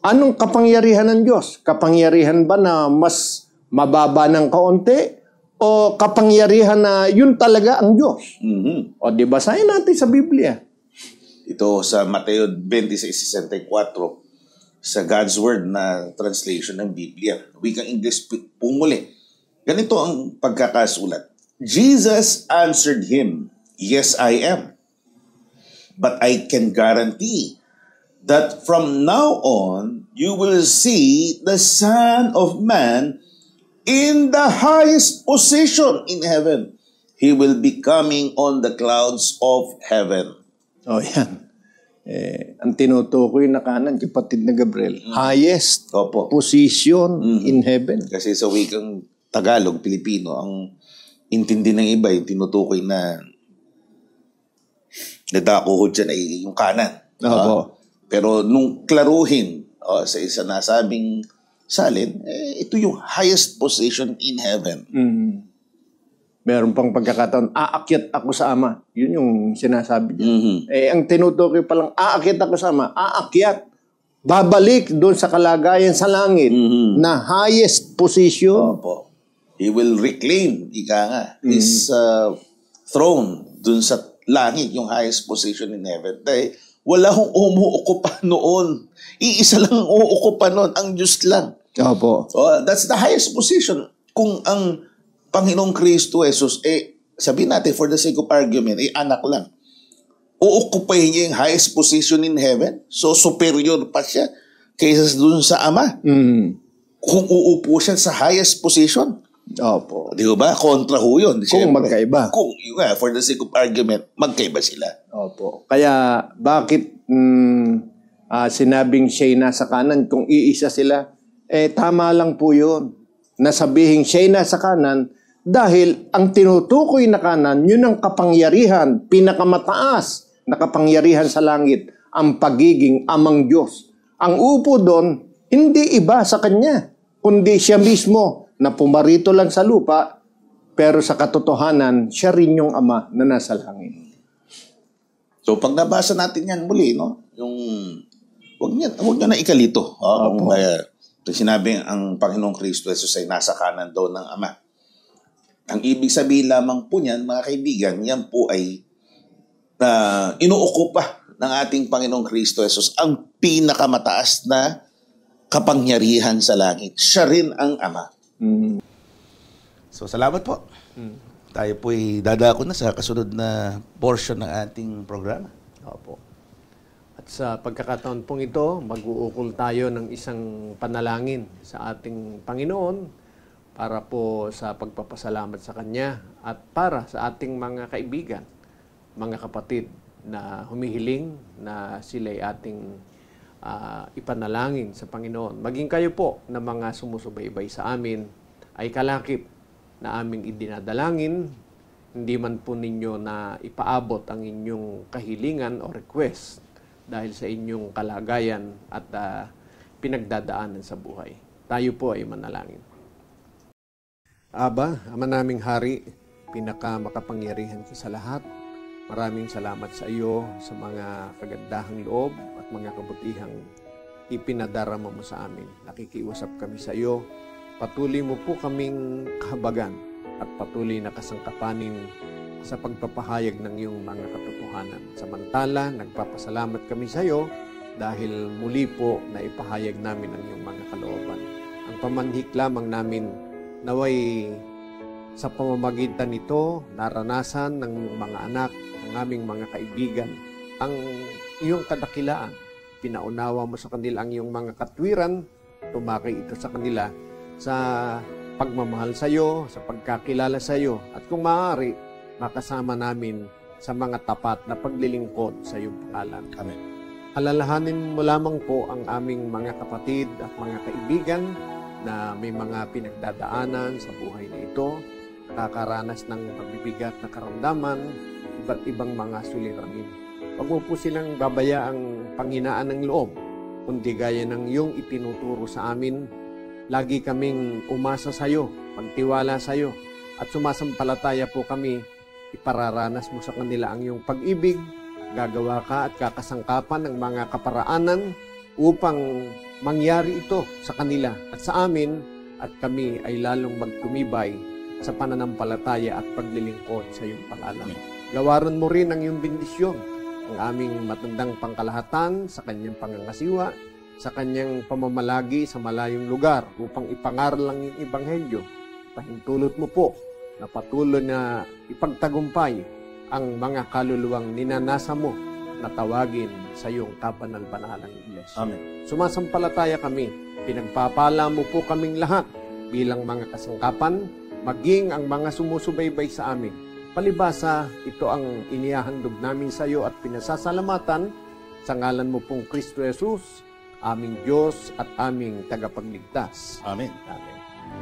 Anong kapangyarihan ng Diyos? Kapangyarihan ba na mas mababa ng kaunti? O kapangyarihan na yun talaga ang Diyos? O di basahin natin sa Biblia. Ito sa Mateo 26:64, sa God's Word na translation ng Biblia. Wikang English pumuli. Ganito ang pagkakasulat. Jesus answered him, "Yes, I am. But I can guarantee that from now on, you will see the Son of Man in the highest position in heaven. He will be coming on the clouds of heaven." O yan. Ang tinutukoy na kanan, kapatid na Gabriel, highest position in heaven. Kasi sa wikang Tagalog, Pilipino, ang intindi ng iba, yung tinutukoy na nadakuhod dyan ay yung kanan. Pero nung klaruhin sa isa nasabing salin, ito yung highest position in heaven. Meron pang pagkakataon, aakyat ako sa Ama. Yun yung sinasabi niya. Ang tinutukoy palang, aakyat ako sa Ama. Aakyat. babalik doon sa kalagayan sa langit na highest position. Opo. He will reclaim, ika nga, his throne dun sa langit, yung highest position in heaven. Dahil wala hong umuukupa noon. Iisa lang ang uukupa noon, ang Diyos lang. Opo. That's the highest position. Kung ang Panginoong Kristo Jesus, sabihin natin for the sake of argument, anak lang. Uukupahin niya yung highest position in heaven. So, superior pa siya kaysa dun sa Ama. Kung uupo siya sa highest position. Opo. Di ba? Kontra ho yun. Kung magkaiba. Kung, for the sake of argument, magkaiba sila. Opo. Kaya, bakit sinabing siya'y nasa kanan kung iisa sila? Tama lang po yun. Nasabihing siya'y nasa kanan dahil ang tinutukoy na kanan, yun ang kapangyarihan, pinakamataas na kapangyarihan sa langit, ang pagiging amang Diyos. Ang upo doon, hindi iba sa Kanya, kundi siya mismo na pumarito lang sa lupa, pero sa katotohanan, siya rin yung Ama na nasa langit. So, pag nabasa natin yan muli, no? Yung, wag niya na ikalito. Sinabi ang Panginoong Kristo Jesus ay nasa kanan daw ng Ama. Ang ibig sabihin lamang po niyan, mga kaibigan, yan po ay inuukupa ng ating Panginoong Kristo Jesus ang pinakamataas na kapangyarihan sa langit. Siya rin ang Ama. So, salamat po. Tayo po'y dadako na sa kasunod na portion ng ating programa. Opo. At sa pagkakataon pong ito, mag-uukol tayo ng isang panalangin sa ating Panginoon para po sa pagpapasalamat sa Kanya at para sa ating mga kaibigan, mga kapatid na humihiling na sila'y ating ipanalangin sa Panginoon. Maging kayo po na mga sumusubaybay sa amin ay kalakip na aming idinadalangin, hindi man po ninyo na ipaabot ang inyong kahilingan o request dahil sa inyong kalagayan at pinagdadaanan sa buhay. Tayo po ay manalangin. Aba, Ama naming Hari, pinakamakapangyarihan ka sa lahat, maraming salamat sa iyo sa mga kagandahang loob at mga kabutihang ipinadarama mo sa amin. Nakikiusap kami sa iyo. Patuloy mo po kaming kahabagan at patuloy na kasangkapanin sa pagpapahayag ng iyong mga katotohanan. Samantala, nagpapasalamat kami sa iyo dahil muli po na ipahayag namin ang iyong mga kalooban. Ang pamanhik lamang namin naway sa pamamagitan nito, naranasan ng iyong mga anak, ng aming mga kaibigan, ang iyong kadakilaan. Pinaunawa mo sa kanila ang iyong mga katwiran, tumakay ito sa kanila sa pagmamahal sa iyo, sa pagkakilala sa iyo, at kung maaari, makasama namin sa mga tapat na paglilingkod sa iyong pangalan. Amen. Alalahanin mo lamang po ang aming mga kapatid at mga kaibigan na may mga pinagdadaanan sa buhay na ito, nakakaranas ng mabibigat na karamdaman, iba't ibang mga suliranin. Huwag mo po silang babayaang panghinaan ng loob, kundi gaya ng iyong itinuturo sa amin, lagi kaming umasa sa iyo, magtiwala sa iyo, at sumasampalataya po kami, ipararanas mo sa kanila ang iyong pag-ibig, gagawa ka at kakasangkapan ng mga kaparaanan upang mangyari ito sa kanila at sa amin, at kami ay lalong magtumibay sa pananampalataya at paglilingkod sa iyong pangalan. Gawaran mo rin ang iyong bendisyon, ang aming matandang pangkalahatan sa kanyang pangangasiwa, sa kanyang pamamalagi sa malayong lugar upang ipangaral ang iyong ebanghelyo. Pahintulot mo po na patuloy na ipagtagumpay ang mga kaluluwang ninanasa mo na tawagin sa iyong kabanal-banalang iglesia. Amen. Sumasampalataya kami, pinagpapala mo po kaming lahat bilang mga kasangkapan, maging ang mga sumusubaybay sa amin. Palibasa, ito ang inihahandog namin sa iyo at pinasasalamatan sa ngalan mo pong Kristo Jesus, aming Diyos at aming tagapagligtas. Amen. Amen.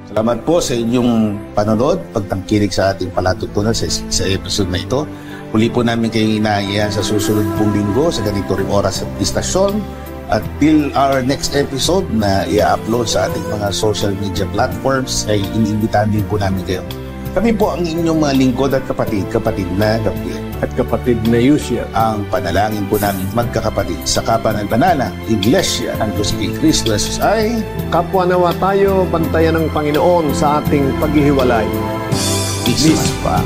Salamat po sa inyong panonood, pagtangkilik sa ating palatuntunan sa episode na ito. Muli po namin kayo inaaya sa susunod pong linggo sa ganito ring oras at istasyon. At till our next episode na i-upload sa ating mga social media platforms, ay iniimbitahan din po namin kayo Kami po ang inyong mga lingkod at kapatid na Gabriel. At kapatid na Yusia, Ang panalangin po namin magkakapatid sa kapanalbanalang Iglesia ng Diyos kay Cristo Jesus ay kapwa nawa tayo bantayan ng Panginoon sa ating paghihiwalay. Christmas pa.